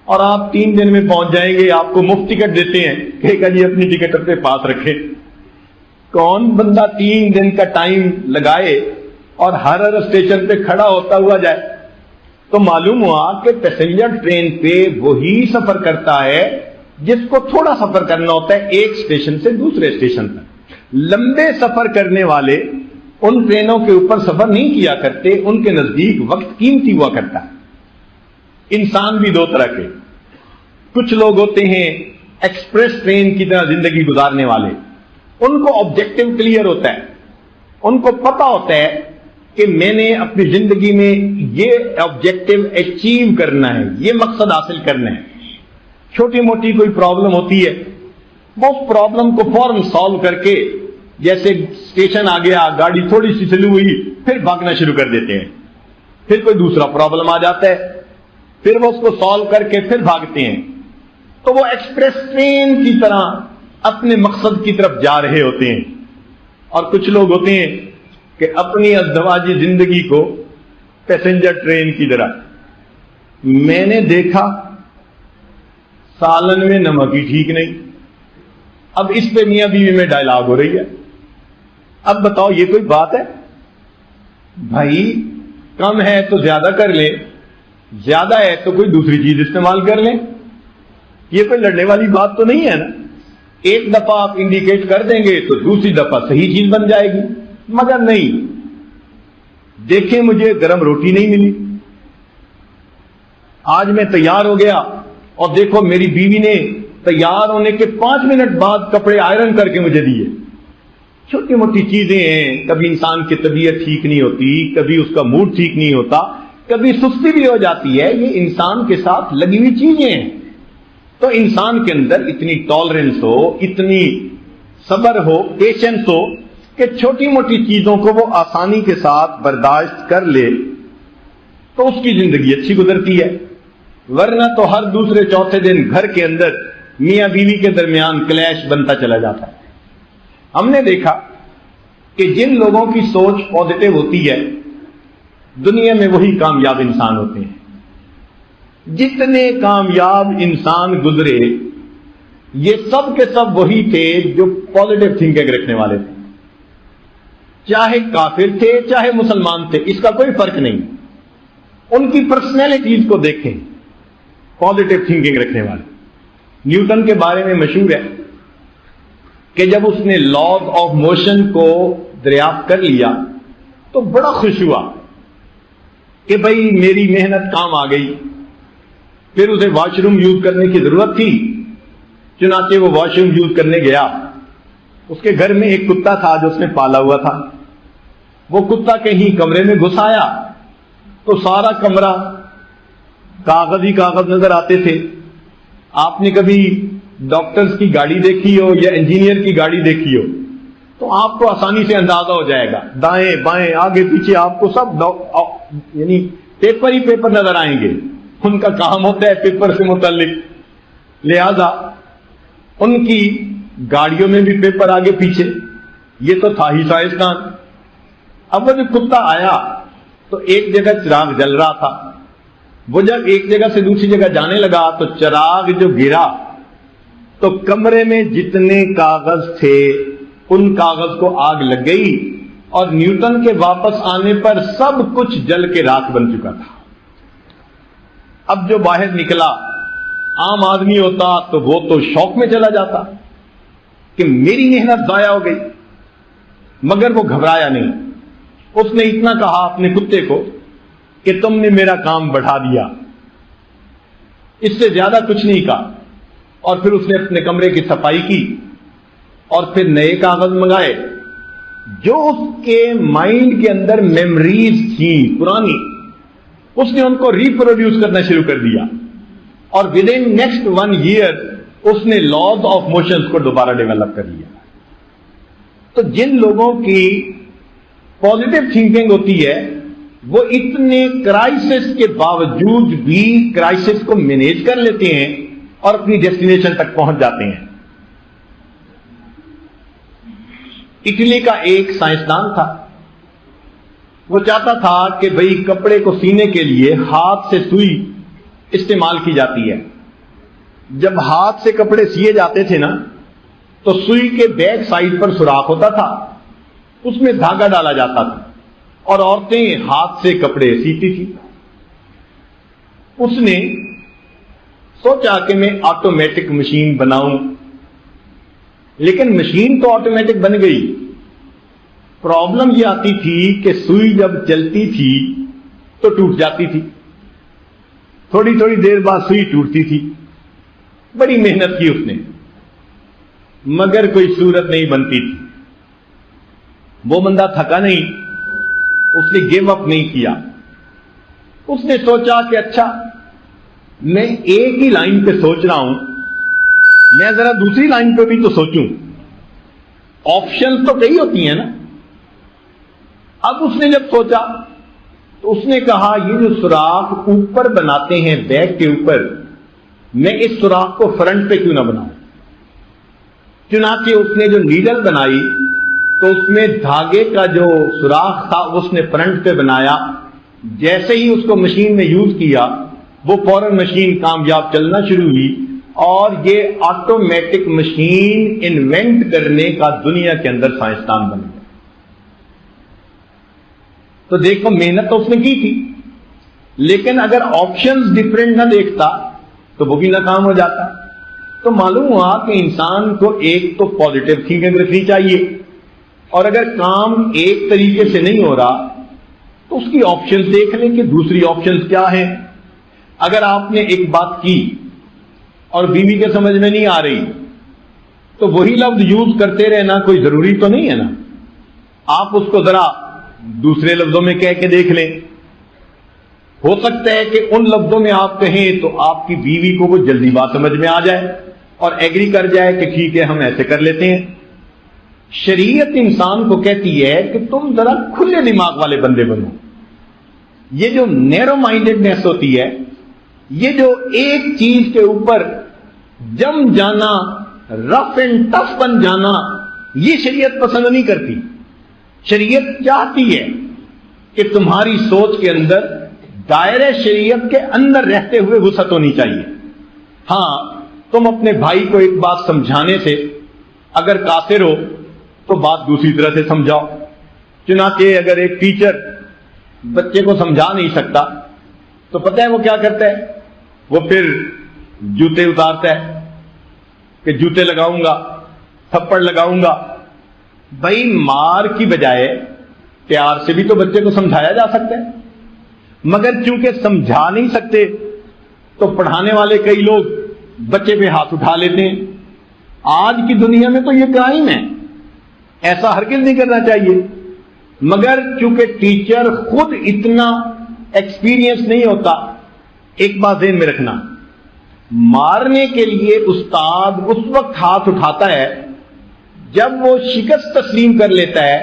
[SPEAKER 2] اور آپ 3 دن میں پہنچ جائیں گے، آپ کو مفت ٹکٹ دیتے ہیں، کہے گا جی اپنی ٹکٹ اپنے پاس رکھیں۔ کون بندہ 3 دن کا ٹائم لگائے اور ہر اسٹیشن پہ کھڑا ہوتا ہوا جائے؟ تو معلوم ہوا کہ پیسنجر ٹرین پہ وہی سفر کرتا ہے جس کو تھوڑا سفر کرنا ہوتا ہے ایک اسٹیشن سے دوسرے اسٹیشن تک۔ لمبے سفر کرنے والے ان ٹرینوں کے اوپر سفر نہیں کیا کرتے، ان کے نزدیک وقت قیمتی ہوا کرتا ہے۔ انسان بھی دو طرح کے، کچھ لوگ ہوتے ہیں ایکسپریس ٹرین کی طرح زندگی گزارنے والے، ان کو آبجیکٹو کلیئر ہوتا ہے، ان کو پتا ہوتا ہے کہ میں نے اپنی زندگی میں یہ آبجیکٹو اچیو کرنا ہے، یہ مقصد حاصل کرنا ہے۔ چھوٹی موٹی کوئی پرابلم ہوتی ہے، وہ اس پرابلم کو فوراً سالو کر کے، جیسے اسٹیشن آ گیا، گاڑی تھوڑی سی سلو ہوئی، پھر بھاگنا شروع کر دیتے ہیں۔ پھر کوئی دوسرا پرابلم آ جاتا ہے، پھر وہ اس کو سالو کر کے پھر بھاگتے ہیں۔ تو وہ ایکسپریس ٹرین کی طرح اپنے مقصد کی طرف جا رہے ہوتے ہیں۔ اور کچھ لوگ ہوتے ہیں کہ اپنی ازدواجی زندگی کو پیسنجر ٹرین کی طرح، میں نے دیکھا سالن میں نمک ہی ٹھیک نہیں، اب اس پہ میاں بیوی میں ڈائلاگ ہو رہی ہے۔ اب بتاؤ یہ کوئی بات ہے؟ بھائی کم ہے تو زیادہ کر لیں، زیادہ ہے تو کوئی دوسری چیز استعمال کر لیں، یہ کوئی لڑنے والی بات تو نہیں ہے نا۔ ایک دفعہ آپ انڈیکیٹ کر دیں گے تو دوسری دفعہ صحیح چیز بن جائے گی، مگر نہیں۔ دیکھیں مجھے گرم روٹی نہیں ملی، آج میں تیار ہو گیا اور دیکھو میری بیوی نے تیار ہونے کے 5 منٹ بعد کپڑے آئرن کر کے مجھے دیے۔ چھوٹی موٹی چیزیں ہیں، کبھی انسان کی طبیعت ٹھیک نہیں ہوتی، کبھی اس کا موڈ ٹھیک نہیں ہوتا، کبھی سستی بھی ہو جاتی ہے، یہ انسان کے ساتھ لگی ہوئی چیزیں ہیں۔ تو انسان کے اندر اتنی ٹالرنس ہو، اتنی صبر ہو، پیشنس ہو کہ چھوٹی موٹی چیزوں کو وہ آسانی کے ساتھ برداشت کر لے، تو اس کی زندگی اچھی گزرتی ہے۔ ورنہ تو ہر دوسرے چوتھے دن گھر کے اندر میاں بیوی کے درمیان کلیش بنتا چلا جاتا ہے۔ ہم نے دیکھا کہ جن لوگوں کی سوچ پازیٹو ہوتی ہے دنیا میں وہی کامیاب انسان ہوتے ہیں۔ جتنے کامیاب انسان گزرے یہ سب کے سب وہی تھے جو پازیٹو تھنکنگ رکھنے والے تھے، چاہے کافر تھے چاہے مسلمان تھے، اس کا کوئی فرق نہیں۔ ان کی پرسنالٹیز کو دیکھیں، پازیٹو تھنکنگ رکھنے والے۔ نیوٹن کے بارے میں مشہور ہے کہ جب اس نے لاز آف موشن کو دریافت کر لیا تو بڑا خوش ہوا کہ بھائی میری محنت کام آ گئی۔ پھر اسے واش روم یوز کرنے کی ضرورت تھی، چنانچہ وہ واش روم یوز کرنے گیا۔ اس کے گھر میں ایک کتا تھا جو اس نے پالا ہوا تھا، وہ کتا کہیں کمرے میں گھس آیا تو سارا کمرہ کاغذ ہی کاغذ نظر آتے تھے۔ آپ نے کبھی ڈاکٹرز کی گاڑی دیکھی ہو یا انجینئر کی گاڑی دیکھی ہو تو آپ کو آسانی سے اندازہ ہو جائے گا، دائیں بائیں آگے پیچھے آپ کو سب یعنی پیپر ہی پیپر نظر آئیں گے، ان کا کام ہوتا ہے پیپر سے متعلق، لہذا ان کی گاڑیوں میں بھی پیپر آگے پیچھے، یہ تو تھا ہی سائنسدان۔ اب وہ جب کتا آیا تو ایک جگہ چراغ جل رہا تھا، وہ جب ایک جگہ سے دوسری جگہ جانے لگا تو چراغ جو گرا تو کمرے میں جتنے کاغذ تھے ان کاغذ کو آگ لگ گئی اور نیوٹن کے واپس آنے پر سب کچھ جل کے راکھ بن چکا تھا۔ اب جو باہر نکلا عام آدمی ہوتا تو وہ تو شوق میں چلا جاتا کہ میری محنت ضائع ہو گئی، مگر وہ گھبرایا نہیں، اس نے اتنا کہا اپنے کتے کو کہ تم نے میرا کام بڑھا دیا، اس سے زیادہ کچھ نہیں کہا. اور پھر اس نے اپنے کمرے کی صفائی کی اور پھر نئے کاغذ منگائے. جو اس کے مائنڈ کے اندر میموریز تھی پرانی، اس نے ان کو ریپروڈیوس کرنا شروع کر دیا، اور ود ان نیکسٹ 1 year اس نے لاز آف موشنز کو دوبارہ ڈیولپ کر لیا. تو جن لوگوں کی پازیٹو تھنکنگ ہوتی ہے وہ اتنے کرائسس کے باوجود بھی کرائسس کو مینیج کر لیتے ہیں اور اپنی ڈیسٹینیشن تک پہنچ جاتے ہیں. اٹلی کا ایک سائنسدان تھا، وہ چاہتا تھا کہ بھئی کپڑے کو سینے کے لیے ہاتھ سے سوئی استعمال کی جاتی ہے. جب ہاتھ سے کپڑے سیے جاتے تھے نا تو سوئی کے بیک سائڈ پر سوراخ ہوتا تھا، اس میں دھاگا ڈالا جاتا تھا اور عورتیں ہاتھ سے کپڑے سیتی تھی. اس نے سوچا کہ میں آٹومیٹک مشین بناؤں، لیکن مشین تو آٹومیٹک بن گئی. پرابلم یہ آتی تھی کہ سوئی جب چلتی تھی تو ٹوٹ جاتی تھی، تھوڑی تھوڑی دیر بعد سوئی ٹوٹتی تھی. بڑی محنت کی اس نے مگر کوئی صورت نہیں بنتی تھی. وہ بندہ تھکا نہیں، اس نے گیو اپ نہیں کیا. اس نے سوچا کہ اچھا میں ایک ہی لائن پہ سوچ رہا ہوں، میں ذرا دوسری لائن پہ بھی تو سوچوں. آپشنز تو کئی ہوتی ہیں نا. اب اس نے جب سوچا تو اس نے کہا یہ جو سوراخ اوپر بناتے ہیں بیک کے اوپر، میں اس سوراخ کو فرنٹ پہ کیوں نہ بناؤں. چنانچہ اس نے جو نیڈل بنائی تو اس میں دھاگے کا جو سوراخ تھا اس نے فرنٹ پہ بنایا. جیسے ہی اس کو مشین میں یوز کیا وہ فوراً مشین کامیاب چلنا شروع ہوئی، اور یہ آٹومیٹک مشین انوینٹ کرنے کا دنیا کے اندر سائنسدان بن گیا. تو دیکھو محنت تو اس نے کی تھی، لیکن اگر آپشنز ڈفرینٹ نہ دیکھتا تو وہ بھی ناکام ہو جاتا. تو معلوم ہوا کہ انسان کو ایک تو پازیٹو تھنکنگ رکھنی چاہیے، اور اگر کام ایک طریقے سے نہیں ہو رہا تو اس کی آپشنز دیکھ لیں کہ دوسری آپشنز کیا ہیں. اگر آپ نے ایک بات کی اور بیوی کے سمجھ میں نہیں آ رہی تو وہی لفظ یوز کرتے رہنا کوئی ضروری تو نہیں ہے نا. آپ اس کو ذرا دوسرے لفظوں میں کہہ کے دیکھ لیں. ہو سکتا ہے کہ ان لفظوں میں آپ کہیں تو آپ کی بیوی کو وہ جلدی بات سمجھ میں آ جائے اور ایگری کر جائے کہ ٹھیک ہے ہم ایسے کر لیتے ہیں. شریعت انسان کو کہتی ہے کہ تم ذرا کھلے دماغ والے بندے بنو. یہ جو نیرو مائنڈیڈنیس ہوتی ہے، یہ جو ایک چیز کے اوپر جم جانا، رف اینڈ ٹف بن جانا، یہ شریعت پسند نہیں کرتی. شریعت چاہتی ہے کہ تمہاری سوچ کے اندر دائرہ شریعت کے اندر رہتے ہوئے وسعت ہونی چاہیے. ہاں تم اپنے بھائی کو ایک بات سمجھانے سے اگر قاصر ہو تو بات دوسری طرح سے سمجھاؤ. چنانچہ اگر ایک ٹیچر بچے کو سمجھا نہیں سکتا تو پتہ ہے وہ کیا کرتا ہے؟ وہ پھر جوتے اتارتا ہے کہ جوتے لگاؤں گا، تھپڑ لگاؤں گا. بھائی مار کی بجائے پیار سے بھی تو بچے کو سمجھایا جا سکتا ہے. مگر چونکہ سمجھا نہیں سکتے تو پڑھانے والے کئی لوگ بچے پہ ہاتھ اٹھا لیتے ہیں. آج کی دنیا میں تو یہ کرائم ہے، ایسا ہرگز نہیں کرنا چاہیے. مگر چونکہ ٹیچر خود اتنا ایکسپیرینس نہیں ہوتا، ایک بات ذہن میں رکھنا، مارنے کے لیے استاد اس وقت ہاتھ اٹھاتا ہے جب وہ شکست تسلیم کر لیتا ہے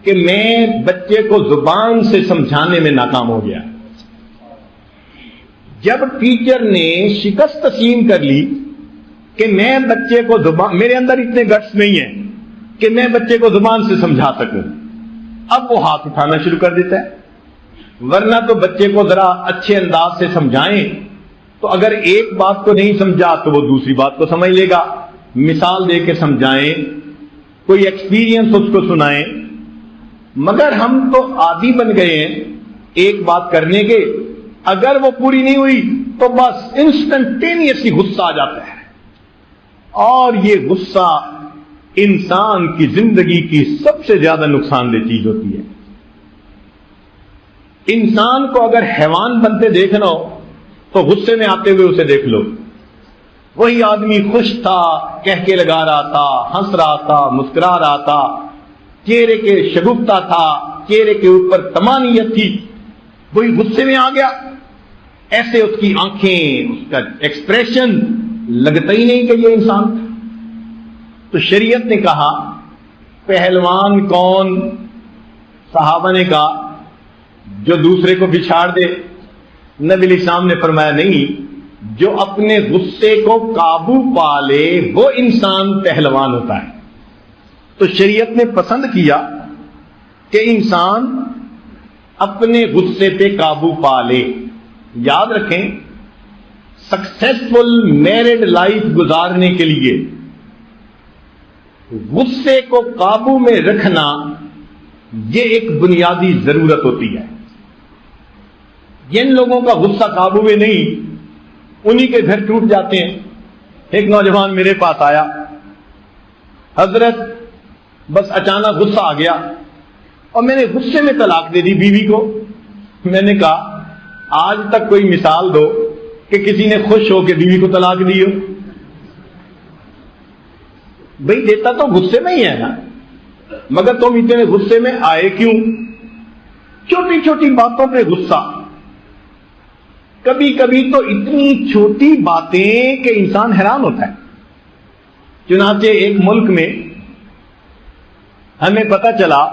[SPEAKER 2] کہ میں بچے کو زبان سے سمجھانے میں ناکام ہو گیا. جب ٹیچر نے شکست تسلیم کر لی کہ میں بچے کو زبان، میرے اندر اتنے گٹس نہیں ہیں کہ میں بچے کو زبان سے سمجھا سکوں، اب وہ ہاتھ اٹھانا شروع کر دیتا ہے. ورنہ تو بچے کو ذرا اچھے انداز سے سمجھائیں تو اگر ایک بات کو نہیں سمجھا تو وہ دوسری بات کو سمجھ لے گا. مثال دے کے سمجھائیں، کوئی ایکسپیرینس اس کو سنائیں. مگر ہم تو عادی بن گئے ہیں ایک بات کرنے کے، اگر وہ پوری نہیں ہوئی تو بس انسٹنٹینیسلی غصہ آ جاتا ہے. اور یہ غصہ انسان کی زندگی کی سب سے زیادہ نقصان دہ چیز ہوتی ہے. انسان کو اگر حیوان بنتے دیکھنا ہو تو غصے میں آتے ہوئے اسے دیکھ لو. وہی آدمی خوش تھا، کہہ کے لگا رہا تھا، ہنس رہا تھا، مسکرا رہا تھا، چہرے کے شگفتہ تھا، چہرے کے اوپر طمانینت تھی. وہی غصے میں آ گیا، ایسے اس کی آنکھیں، اس کا ایکسپریشن لگتا ہی نہیں کہ یہ انسان تھا. تو شریعت نے کہا پہلوان کون؟ صحابہ نے کہا جو دوسرے کو بچھاڑ دے. نبی علیہ السلام نے فرمایا نہیں، جو اپنے غصے کو قابو پا لے وہ انسان پہلوان ہوتا ہے. تو شریعت نے پسند کیا کہ انسان اپنے غصے پہ قابو پا لے. یاد رکھیں، سکسیسفل میرڈ لائف گزارنے کے لیے غصے کو قابو میں رکھنا یہ ایک بنیادی ضرورت ہوتی ہے. جن لوگوں کا غصہ قابو میں نہیں انہی کے گھر ٹوٹ جاتے ہیں. ایک نوجوان میرے پاس آیا، حضرت بس اچانک غصہ آ گیا اور میں نے غصے میں طلاق دے دی بیوی کو. میں نے کہا آج تک کوئی مثال دو کہ کسی نے خوش ہو کے بیوی کو طلاق دی ہو. بھئی دیتا تو غصے میں ہی ہے نا، مگر تم اتنے غصے میں آئے کیوں؟ چھوٹی چھوٹی باتوں پہ غصہ. کبھی کبھی تو اتنی چھوٹی باتیں کہ انسان حیران ہوتا ہے. چنانچہ ایک ملک میں ہمیں پتہ چلا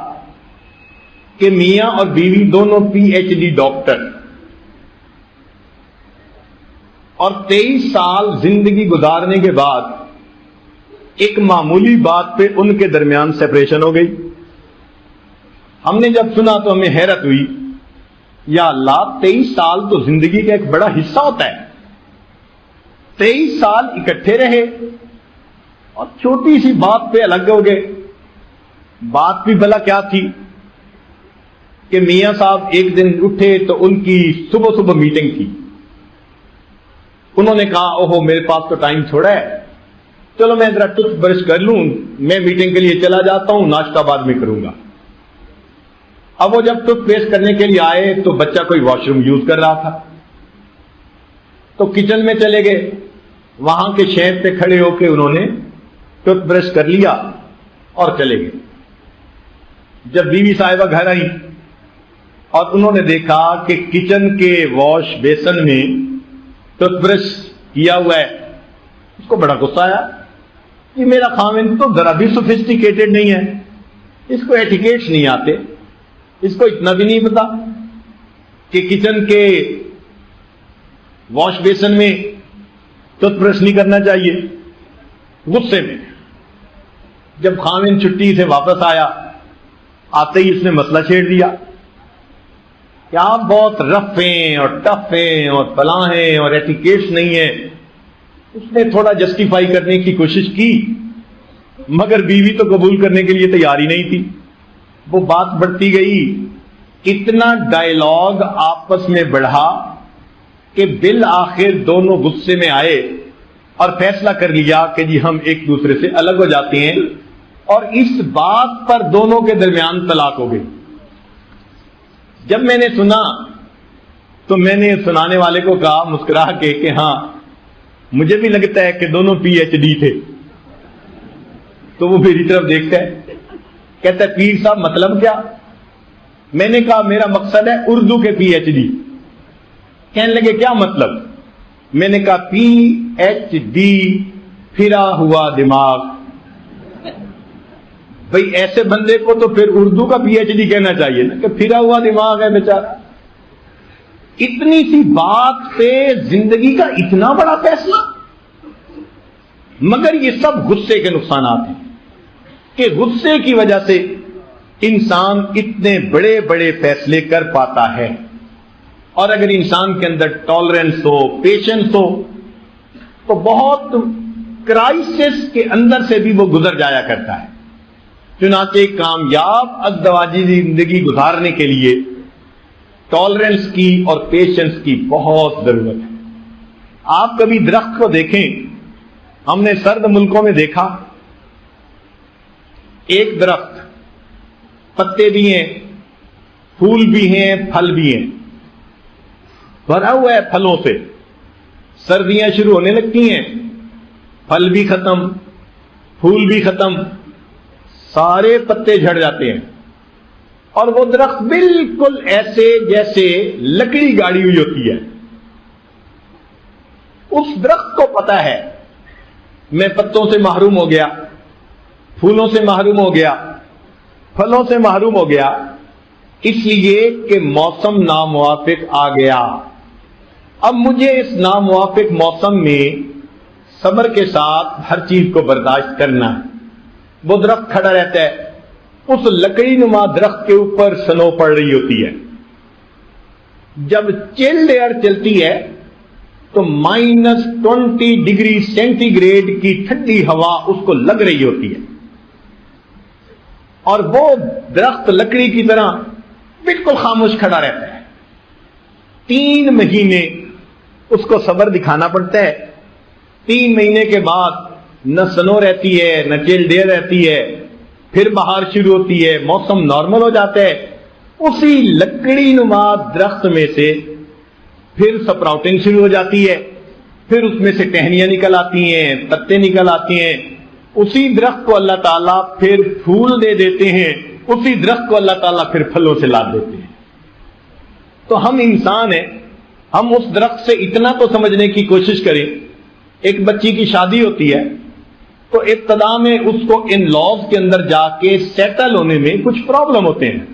[SPEAKER 2] کہ میاں اور بیوی دونوں PhD ڈاکٹر اور 23 سال زندگی گزارنے کے بعد ایک معمولی بات پہ ان کے درمیان سیپریشن ہو گئی. ہم نے جب سنا تو ہمیں حیرت ہوئی، یا اللہ 23 سال تو زندگی کا ایک بڑا حصہ ہوتا ہے. 23 سال اکٹھے رہے اور چھوٹی سی بات پہ الگ ہو گئے. بات بھی بھلا کیا تھی کہ میاں صاحب ایک دن اٹھے تو ان کی صبح صبح میٹنگ تھی. انہوں نے کہا اوہو میرے پاس تو ٹائم تھوڑا ہے، چلو میں ذرا ٹوتھ برش کر لوں، میں میٹنگ کے لیے چلا جاتا ہوں، ناشتہ بعد میں کروں گا. اب وہ جب ٹوتھ پیسٹ کرنے کے لیے آئے تو بچہ کوئی واش روم یوز کر رہا تھا، تو کچن میں چلے گئے. وہاں کے شیف پہ کھڑے ہو کے انہوں نے ٹوتھ برش کر لیا اور چلے گئے. جب بیوی صاحبہ گھر آئی اور انہوں نے دیکھا کہ کچن کے واش بیسن میں ٹوتھ برش کیا ہوا ہے، اس کو بڑا غصہ آیا کہ میرا خاوند تو ذرا بھی سوفسٹیکیٹڈ نہیں ہے، اس کو ایٹیکیٹس نہیں آتے، اس کو اتنا بھی نہیں پتا کہ کچن کے واش بیسن میں ٹوتھ برش نہیں کرنا چاہیے. غصے میں جب خاوند چھٹی سے واپس آیا، آتے ہی اس نے مسئلہ چھیڑ دیا کہ آپ بہت رف ہیں اور ٹف ہیں اور فلاں ہیں اور ایٹیکیٹس نہیں ہے. اس نے تھوڑا جسٹیفائی کرنے کی کوشش کی مگر بیوی تو قبول کرنے کے لیے تیار ہی نہیں تھی. وہ بات بڑھتی گئی، اتنا ڈائلاگ آپس میں بڑھا کہ بالآخر دونوں غصے میں آئے اور فیصلہ کر لیا کہ جی ہم ایک دوسرے سے الگ ہو جاتے ہیں، اور اس بات پر دونوں کے درمیان طلاق ہو گئی. جب میں نے سنا تو میں نے سنانے والے کو کہا مسکرا کے کہ ہاں مجھے بھی لگتا ہے کہ دونوں PhD تھے. تو وہ میری طرف دیکھتا ہے، کہتا ہے پیر صاحب مطلب کیا؟ میں نے کہا میرا مقصد ہے اردو کے PhD. کہنے لگے کیا مطلب؟ میں نے کہا PhD پھرا ہوا دماغ. بھئی ایسے بندے کو تو پھر اردو کا PhD کہنا چاہیے نا کہ پھرا ہوا دماغ ہے بیچارہ. اتنی سی بات سے زندگی کا اتنا بڑا فیصلہ. مگر یہ سب غصے کے نقصانات ہیں کہ غصے کی وجہ سے انسان اتنے بڑے بڑے فیصلے کر پاتا ہے. اور اگر انسان کے اندر ٹالرنس ہو، پیشنس ہو، تو بہت کرائسس کے اندر سے بھی وہ گزر جایا کرتا ہے. چنانچہ کامیاب ازدواجی زندگی گزارنے کے لیے ٹالرنس کی اور پیشنس کی بہت ضرورت ہے. آپ کبھی درخت کو دیکھیں، ہم نے سرد ملکوں میں دیکھا ایک درخت پتے بھی ہیں، پھول بھی ہیں پھل بھی ہیں، بھرا ہوا ہے پھلوں سے. سردیاں شروع ہونے لگتی ہیں، پھل بھی ختم، پھول بھی ختم، سارے پتے جھڑ جاتے ہیں، اور وہ درخت بالکل ایسے جیسے لکڑی گاڑی ہوئی ہوتی ہے. اس درخت کو پتا ہے میں پتوں سے محروم ہو گیا، پھولوں سے محروم ہو گیا، پھلوں سے محروم ہو گیا، اس لیے کہ موسم ناموافق آ گیا. اب مجھے اس ناموافق موسم میں صبر کے ساتھ ہر چیز کو برداشت کرنا ہے. وہ درخت کھڑا رہتا ہے، اس لکڑی نما درخت کے اوپر سنو پڑ رہی ہوتی ہے. جب چلڈ ایئر چلتی ہے تو -20 ڈگری سینٹی گریڈ کی ٹھنڈی ہوا اس کو لگ رہی ہوتی ہے، اور وہ درخت لکڑی کی طرح بالکل خاموش کھڑا رہتا ہے. 3 مہینے اس کو صبر دکھانا پڑتا ہے. 3 مہینے کے بعد نہ سنو رہتی ہے نہ چلڈ ایئر رہتی ہے، پھر بہار شروع ہوتی ہے، موسم نارمل ہو جاتا ہے. اسی لکڑی نما درخت میں سے پھر سپراؤٹنگ شروع ہو جاتی ہے، پھر اس میں سے ٹہنیاں نکل آتی ہیں، پتے نکل آتی ہیں. اسی درخت کو اللہ تعالیٰ پھر پھول دے دیتے ہیں، اسی درخت کو اللہ تعالیٰ پھر پھلوں سے لاد دیتے ہیں. تو ہم انسان ہیں، ہم اس درخت سے اتنا تو سمجھنے کی کوشش کریں. ایک بچی کی شادی ہوتی ہے تو ابتدا میں اس کو ان لاز کے اندر جا کے سیٹل ہونے میں کچھ پرابلم ہوتے ہیں.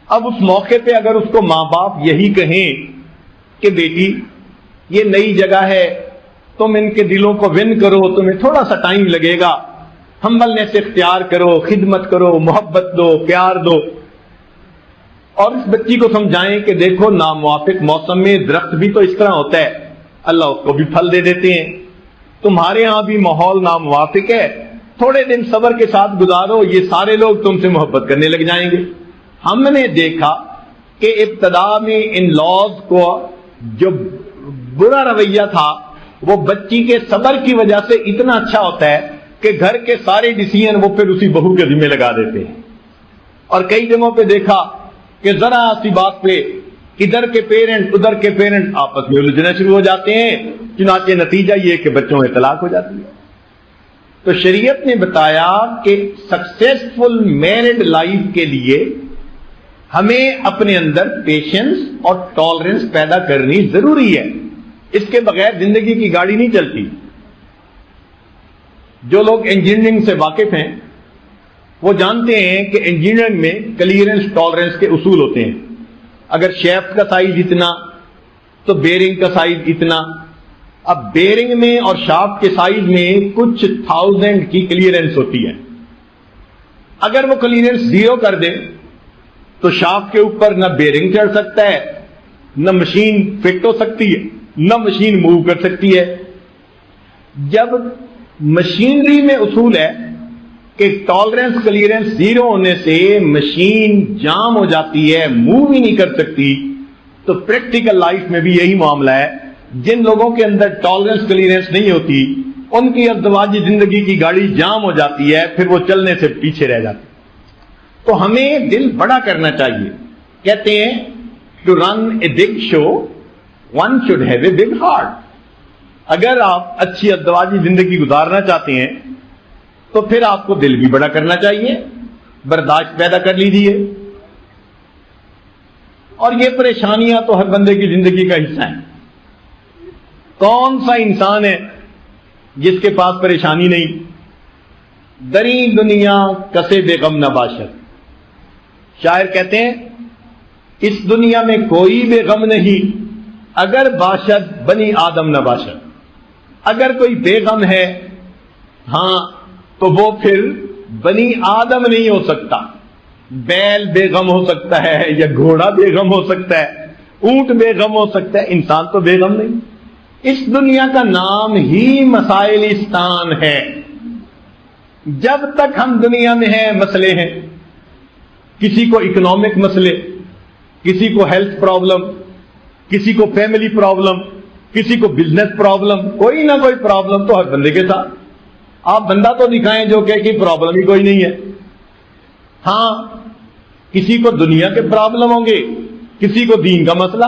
[SPEAKER 2] اب اس موقع پہ اگر اس کو ماں باپ یہی کہیں کہ بیٹی یہ نئی جگہ ہے، تم ان کے دلوں کو ون کرو، تمہیں تھوڑا سا ٹائم لگے گا، ہمبلنس اختیار کرو، خدمت کرو، محبت دو، پیار دو، اور اس بچی کو سمجھائیں کہ دیکھو ناموافق موسم میں درخت بھی تو اس طرح ہوتا ہے، اللہ اس کو بھی پھل دے دیتے ہیں. تمہارے ہاں بھی ماحول ناموافق ہے، تھوڑے دن صبر کے ساتھ گزارو، یہ سارے لوگ تم سے محبت کرنے لگ جائیں گے. ہم نے دیکھا کہ ابتدا میں ان لاز کو جو برا رویہ تھا وہ بچی کے صبر کی وجہ سے اتنا اچھا ہوتا ہے کہ گھر کے سارے ڈیسیژن وہ پھر اسی بہو کے ذمہ لگا دیتے ہیں. اور کئی جگہوں پہ دیکھا کہ ذرا سی بات پہ ادھر کے پیرنٹ ادھر کے پیرنٹ آپس میں الجھنا شروع ہو جاتے ہیں، چنانچہ نتیجہ یہ کہ بچوں میں طلاق ہو جاتی ہے. تو شریعت نے بتایا کہ سکسیسفل میرڈ لائف کے لیے ہمیں اپنے اندر پیشنس اور ٹالرنس پیدا کرنی ضروری ہے. اس کے بغیر زندگی کی گاڑی نہیں چلتی. جو لوگ انجینئرنگ سے واقف ہیں وہ جانتے ہیں کہ انجینئرنگ میں کلیئرنس ٹالرنس کے اصول ہوتے ہیں. اگر شیفٹ کا سائز اتنا تو بیرنگ کا سائز اتنا. اب بیرنگ میں اور شافٹ کے سائز میں کچھ 1000 کی کلیئرنس ہوتی ہے. اگر وہ کلیئرنس 0 کر دے تو شافٹ کے اوپر نہ بیرنگ چڑھ سکتا ہے، نہ مشین فٹ ہو سکتی ہے، نہ مشین موو کر سکتی ہے. جب مشینری میں اصول ہے کہ ٹالرنس کلیئرنس 0 ہونے سے مشین جام ہو جاتی ہے، موو ہی نہیں کر سکتی، تو پریکٹیکل لائف میں بھی یہی معاملہ ہے. جن لوگوں کے اندر ٹالرنس کلیئرنس نہیں ہوتی ان کی ازدواجی زندگی کی گاڑی جام ہو جاتی ہے، پھر وہ چلنے سے پیچھے رہ جاتی. تو ہمیں دل بڑا کرنا چاہیے. کہتے ہیں to run a big show one should have a big heart. اگر آپ اچھی ازدواجی زندگی گزارنا چاہتے ہیں تو پھر آپ کو دل بھی بڑا کرنا چاہیے، برداشت پیدا کر لیجیے. اور یہ پریشانیاں تو ہر بندے کی زندگی کا حصہ ہیں. کون سا انسان ہے جس کے پاس پریشانی نہیں؟ دری دنیا کسے بے غم نہ باشد. شاعر کہتے ہیں اس دنیا میں کوئی بے غم نہیں اگر باشد بنی آدم نہ باشد. اگر کوئی بے غم ہے ہاں تو وہ پھر بنی آدم نہیں ہو سکتا. بیل بے غم ہو سکتا ہے یا گھوڑا بے غم ہو سکتا ہے، اونٹ بے غم ہو سکتا ہے، انسان تو بے غم نہیں. اس دنیا کا نام ہی مسائلستان ہے. جب تک ہم دنیا میں ہیں مسئلے ہیں. کسی کو اکنامک مسئلے، کسی کو ہیلتھ پرابلم، کسی کو فیملی پرابلم، کسی کو بزنس پرابلم، کوئی نہ کوئی پرابلم تو ہر بندے کے ساتھ. آپ بندہ تو دکھائیں جو کہ پرابلم ہی کوئی نہیں ہے. ہاں کسی کو دنیا کے پرابلم ہوں گے، کسی کو دین کا مسئلہ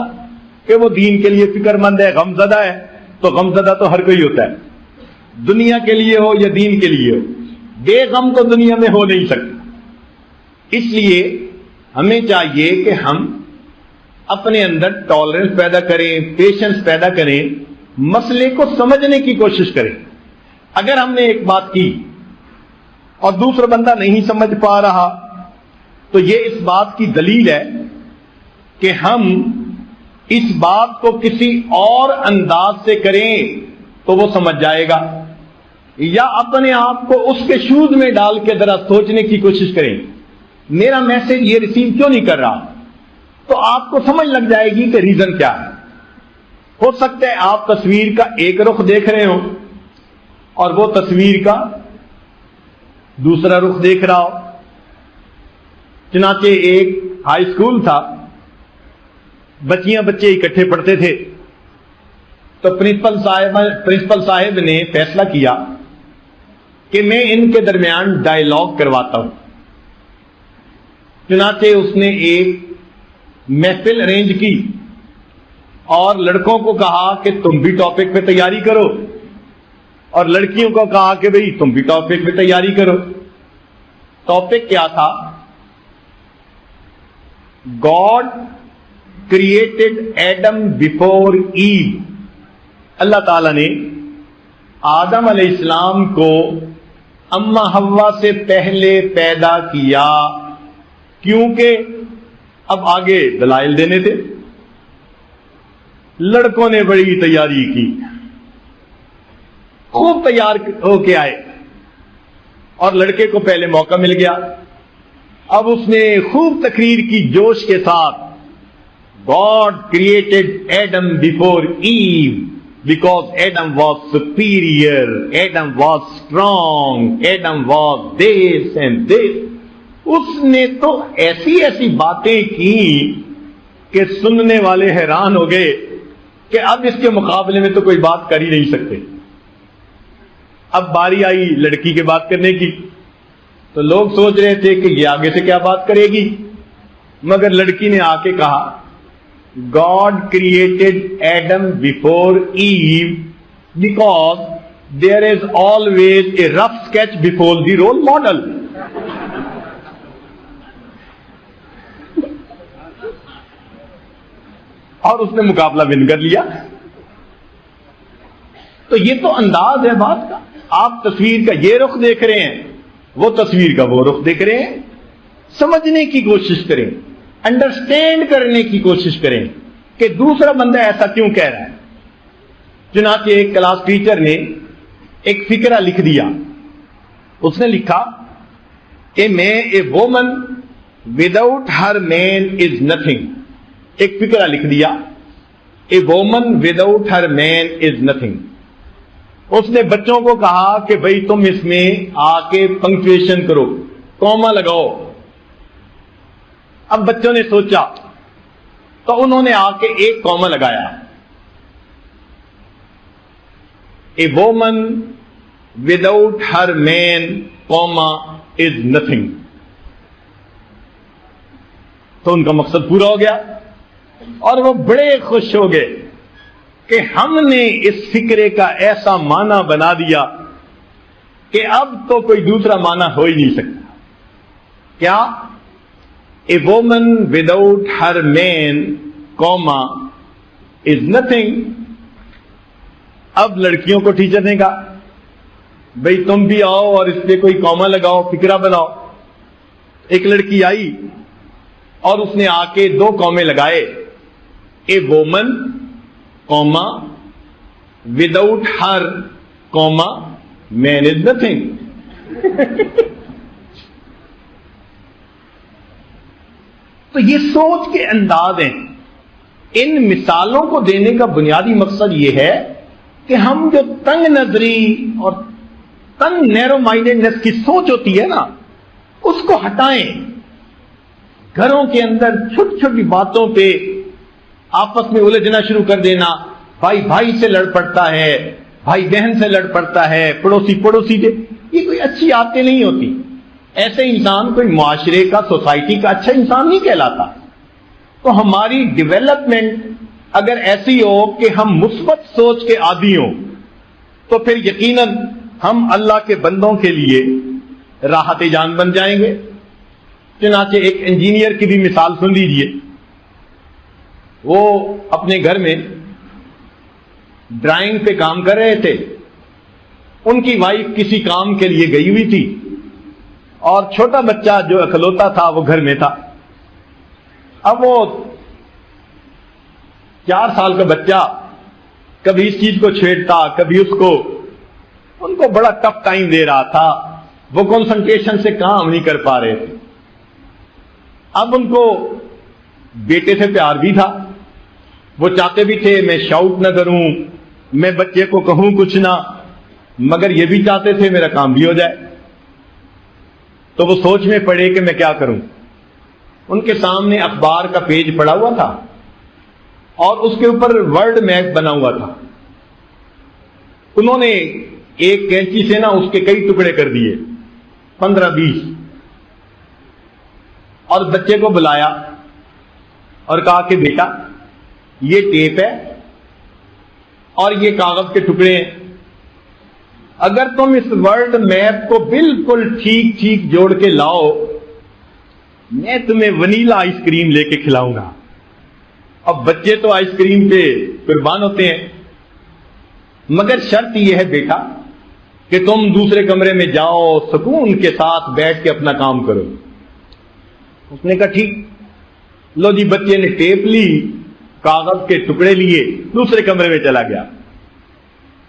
[SPEAKER 2] کہ وہ دین کے لیے فکر مند ہے، غم زدہ ہے، تو غم زدہ تو ہر کوئی ہوتا ہے، دنیا کے لیے ہو یا دین کے لیے ہو، بے غم تو دنیا میں ہو نہیں سکتا۔ اس لیے ہمیں چاہیے کہ ہم اپنے اندر ٹالرنس پیدا کریں، پیشنس پیدا کریں، مسئلے کو سمجھنے کی کوشش کریں۔ اگر ہم نے ایک بات کی اور دوسرا بندہ نہیں سمجھ پا رہا تو یہ اس بات کی دلیل ہے کہ ہم اس بات کو کسی اور انداز سے کریں تو وہ سمجھ جائے گا، یا اپنے آپ کو اس کے شوز میں ڈال کے ذرا سوچنے کی کوشش کریں، میرا میسج یہ ریسیو کیوں نہیں کر رہا، تو آپ کو سمجھ لگ جائے گی کہ ریزن کیا ہے۔ ہو سکتا ہے آپ تصویر کا ایک رخ دیکھ رہے ہو اور وہ تصویر کا دوسرا رخ دیکھ رہا ہو۔ چنانچہ ایک ہائی اسکول تھا، بچیاں بچے اکٹھے پڑھتے تھے، تو پرنسپل صاحب نے فیصلہ کیا کہ میں ان کے درمیان ڈائیلاگ کرواتا ہوں۔ چنانچہ اس نے ایک محفل ارینج کی اور لڑکوں کو کہا کہ تم بھی ٹاپک پہ تیاری کرو، اور لڑکیوں کو کہا کہ بھئی تم بھی ٹاپک پہ تیاری کرو۔ ٹاپک کیا تھا؟ گاڈ کریٹڈ ایڈم بیفور ایو۔ اللہ تعالیٰ نے آدم علیہ السلام کو اما حوا سے پہلے پیدا کیا، کیونکہ اب آگے دلائل دینے تھے۔ لڑکوں نے بڑی تیاری کی، خوب تیار ہو کے آئے، اور لڑکے کو پہلے موقع مل گیا۔ اب اس نے خوب تقریر کی جوش کے ساتھ، God created Adam before Eve because Adam was superior, Adam was strong, Adam was this and this۔ اس نے تو ایسی ایسی باتیں کی کہ سننے والے حیران ہو گئے کہ اب اس کے مقابلے میں تو کوئی بات کر ہی نہیں سکتے۔ اب باری آئی لڑکی کے بات کرنے کی، تو لوگ سوچ رہے تھے کہ یہ آگے سے کیا بات کرے گی، مگر لڑکی نے آ کے کہا God created Adam before Eve because there is always a rough sketch before the role model۔ اور اس نے مقابلہ ون کر لیا۔ تو یہ تو انداز ہے بات کا۔ آپ تصویر کا یہ رخ دیکھ رہے ہیں، وہ تصویر کا وہ رخ دیکھ رہے ہیں۔ سمجھنے کی کوشش کریں، انڈرسٹینڈ کرنے کی کوشش کریں کہ دوسرا بندہ ایسا کیوں کہہ رہا ہے۔ چنانچہ ایک کلاس ٹیچر نے ایک فقرہ لکھ دیا۔ اس نے لکھا کہ میں a woman without her man is nothing. ایک فقرہ لکھ دیا، a woman without her man is nothing. اس نے بچوں کو کہا کہ بھئی تم اس میں آ کے پنکچویشن کرو، کوما لگاؤ۔ اب بچوں نے سوچا تو انہوں نے آ کے ایک کوما لگایا، a woman without her man comma is nothing. تو ان کا مقصد پورا ہو گیا، اور وہ بڑے خوش ہو گئے کہ ہم نے اس فکرے کا ایسا معنی بنا دیا کہ اب تو کوئی دوسرا معنی ہو ہی نہیں سکتا۔ کیا؟ A woman without her man comma is nothing. اب لڑکیوں کو ٹیچر نے کہا بھئی تم بھی آؤ اور اس پہ کوئی کوما لگاؤ، فکرہ بناؤ۔ ایک لڑکی آئی اور اس نے آ کے دو کومے لگائے، a woman comma without her comma man is nothing. تو یہ سوچ کے انداز ہیں۔ ان مثالوں کو دینے کا بنیادی مقصد یہ ہے کہ ہم جو تنگ نظری اور تنگ نیرو مائنڈڈنس کی سوچ ہوتی ہے نا، اس کو ہٹائیں۔ گھروں کے اندر چھوٹی چھوٹی باتوں پہ آپس میں الجھنا شروع کر دینا، بھائی بھائی سے لڑ پڑتا ہے، بھائی بہن سے لڑ پڑتا ہے، پڑوسی پڑوسی سے، یہ کوئی اچھی عادتیں نہیں ہوتی۔ ایسے انسان کوئی معاشرے کا، سوسائٹی کا اچھا انسان نہیں کہلاتا۔ تو ہماری ڈیولپمنٹ اگر ایسی ہو کہ ہم مثبت سوچ کے عادی ہوں تو پھر یقیناً ہم اللہ کے بندوں کے لیے راحت جان بن جائیں گے۔ چنانچہ ایک انجینئر کی بھی مثال سن لیجئے۔ وہ اپنے گھر میں ڈرائنگ پہ کام کر رہے تھے، ان کی وائف کسی کام کے لیے گئی ہوئی تھی اور چھوٹا بچہ جو اکلوتا تھا وہ گھر میں تھا۔ اب وہ 4 سال کا بچہ کبھی اس چیز کو چھیڑتا، کبھی اس کو، ان کو بڑا ٹف ٹائم دے رہا تھا، وہ کنسنٹریشن سے کام نہیں کر پا رہے تھے۔ اب ان کو بیٹے سے پیار بھی تھا، وہ چاہتے بھی تھے میں شاؤٹ نہ کروں، میں بچے کو کہوں کچھ نہ، مگر یہ بھی چاہتے تھے میرا کام بھی ہو جائے۔ تو وہ سوچ میں پڑے کہ میں کیا کروں۔ ان کے سامنے اخبار کا پیج پڑا ہوا تھا اور اس کے اوپر ورلڈ میپ بنا ہوا تھا۔ انہوں نے ایک کینچی سے نا اس کے کئی ٹکڑے کر دیے، 15-20، اور بچے کو بلایا اور کہا کہ بیٹا یہ ٹیپ ہے اور یہ کاغذ کے ٹکڑے ہیں، اگر تم اس ورلڈ میپ کو بالکل ٹھیک ٹھیک جوڑ کے لاؤ میں تمہیں ونیلا آئس کریم لے کے کھلاؤں گا۔ اب بچے تو آئس کریم پہ قربان ہوتے ہیں، مگر شرط یہ ہے بیٹا کہ تم دوسرے کمرے میں جاؤ، سکون کے ساتھ بیٹھ کے اپنا کام کرو۔ اس نے کہا ٹھیک۔ لو جی، بچے نے ٹیپ لی، کاغذ کے ٹکڑے لیے، دوسرے کمرے میں چلا گیا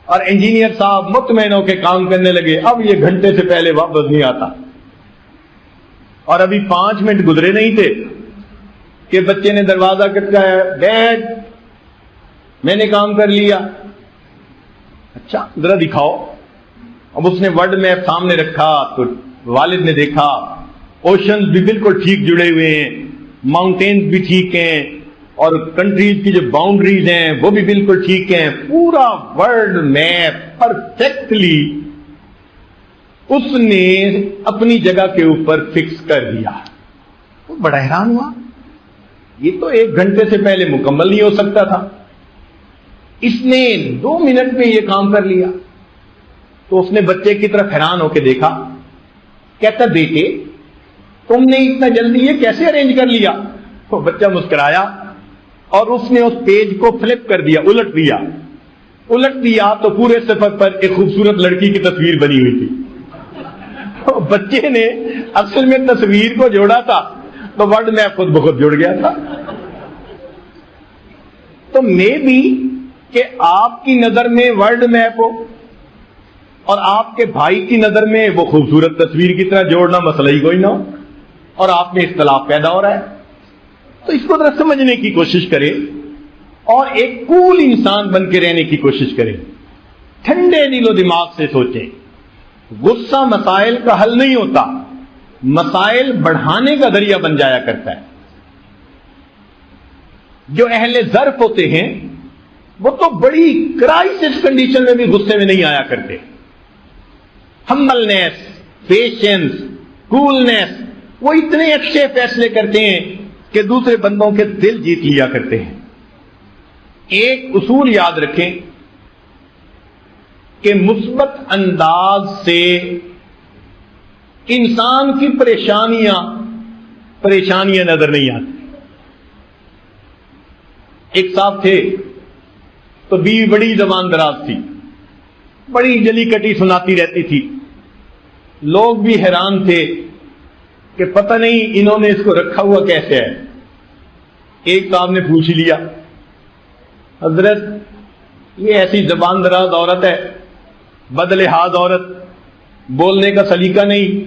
[SPEAKER 2] اور انجینئر صاحب مطمئن ہو کے کام کرنے لگے۔ اب یہ گھنٹے سے پہلے واپس نہیں آتا اور ابھی 5 منٹ گزرے نہیں تھے کہ بچے نے دروازہ کھٹکایا، ڈیڈ میں نے کام کر لیا۔ اچھا ذرا دکھاؤ۔ اب اس نے ورلڈ میپ سامنے رکھا تو والد نے دیکھا اوشنز بھی بالکل ٹھیک جڑے ہوئے ہیں، ماؤنٹینز بھی ٹھیک ہیں، اور کنٹریز کی جو باؤنڈریز ہیں وہ بھی بالکل ٹھیک ہیں، پورا ورلڈ میپ پرفیکٹلی اس نے اپنی جگہ کے اوپر فکس کر دیا۔ وہ بڑا حیران ہوا، یہ تو 1 گھنٹے سے پہلے مکمل نہیں ہو سکتا تھا، اس نے 2 منٹ میں یہ کام کر لیا۔ تو اس نے بچے کی طرف حیران ہو کے دیکھا، کہتا بیٹے تم نے اتنا جلدی یہ کیسے ارینج کر لیا؟ تو بچہ مسکرایا اور اس نے اس پیج کو فلپ کر دیا، الٹ دیا تو پورے صفحے پر ایک خوبصورت لڑکی کی تصویر بنی ہوئی تھی۔ تو بچے نے اصل میں تصویر کو جوڑا تھا تو ورلڈ میپ خود بخود جڑ گیا تھا۔ تو میں بھی کہ آپ کی نظر میں ورلڈ میپ ہو اور آپ کے بھائی کی نظر میں وہ خوبصورت تصویر کی طرح جوڑنا مسئلہ ہی کوئی نہ ہو، اور آپ میں اختلاف پیدا ہو رہا ہے۔ تو اس کو ذرا سمجھنے کی کوشش کریں اور ایک کول انسان بن کے رہنے کی کوشش کریں، ٹھنڈے دل و دماغ سے سوچیں۔ غصہ مسائل کا حل نہیں ہوتا، مسائل بڑھانے کا ذریعہ بن جایا کرتا ہے۔ جو اہل ظرف ہوتے ہیں وہ تو بڑی کرائسس کنڈیشن میں بھی غصے میں نہیں آیا کرتے۔ ہمبلنیس، پیشنس، کولنیس، وہ اتنے اچھے فیصلے کرتے ہیں کہ دوسرے بندوں کے دل جیت لیا کرتے ہیں۔ ایک اصول یاد رکھیں کہ مثبت انداز سے انسان کی پریشانیاں نظر نہیں آتی۔ ایک صاحب تھے تو بیوی بڑی زبان دراز تھی، بڑی جلی کٹی سناتی رہتی تھی، لوگ بھی حیران تھے کہ پتہ نہیں انہوں نے اس کو رکھا ہوا کیسے ہے۔ ایک صاحب نے پوچھ لیا، حضرت یہ ایسی زبان دراز عورت ہے، بد لحاظ عورت، بولنے کا سلیقہ نہیں،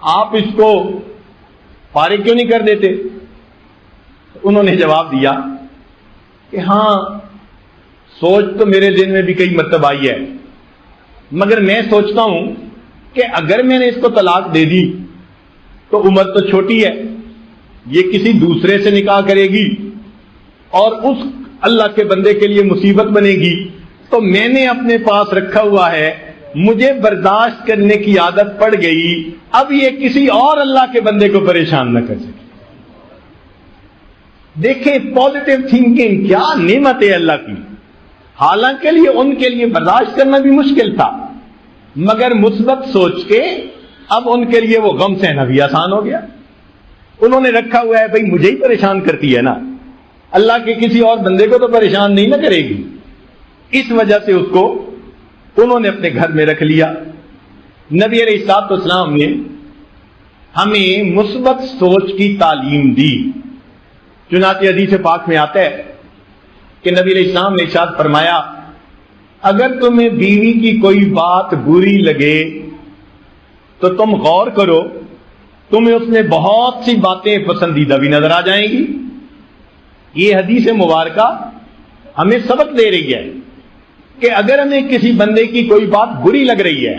[SPEAKER 2] آپ اس کو فارغ کیوں نہیں کر دیتے؟ انہوں نے جواب دیا کہ ہاں سوچ تو میرے ذہن میں بھی کئی مرتبہ آئی ہے، مگر میں سوچتا ہوں کہ اگر میں نے اس کو طلاق دے دی تو عمر تو چھوٹی ہے، یہ کسی دوسرے سے نکاح کرے گی اور اس اللہ کے بندے کے لیے مصیبت بنے گی، تو میں نے اپنے پاس رکھا ہوا ہے مجھے برداشت کرنے کی عادت پڑ گئی، اب یہ کسی اور اللہ کے بندے کو پریشان نہ کر سکے۔ دیکھیں پازیٹو تھنکنگ کیا نعمت ہے اللہ کی۔ حالانکہ ان کے لیے برداشت کرنا بھی مشکل تھا، مگر مثبت سوچ کے اب ان کے لیے وہ غم سہنا بھی آسان ہو گیا۔ انہوں نے رکھا ہوا ہے بھئی مجھے ہی پریشان کرتی ہے نا، اللہ کے کسی اور بندے کو تو پریشان نہیں نہ کرے گی، اس وجہ سے اس کو انہوں نے اپنے گھر میں رکھ لیا۔ نبی علیہ الصلوۃ والسلام نے ہمیں مثبت سوچ کی تعلیم دی۔ چنانچہ حدیث پاک میں آتا ہے کہ نبی علیہ السلام نے ارشاد فرمایا، اگر تمہیں بیوی کی کوئی بات بری لگے تو تم غور کرو، تمہیں اس میں بہت سی باتیں پسندیدہ بھی نظر آ جائیں گی۔ یہ حدیث مبارکہ ہمیں سبق دے رہی ہے کہ اگر ہمیں کسی بندے کی کوئی بات بری لگ رہی ہے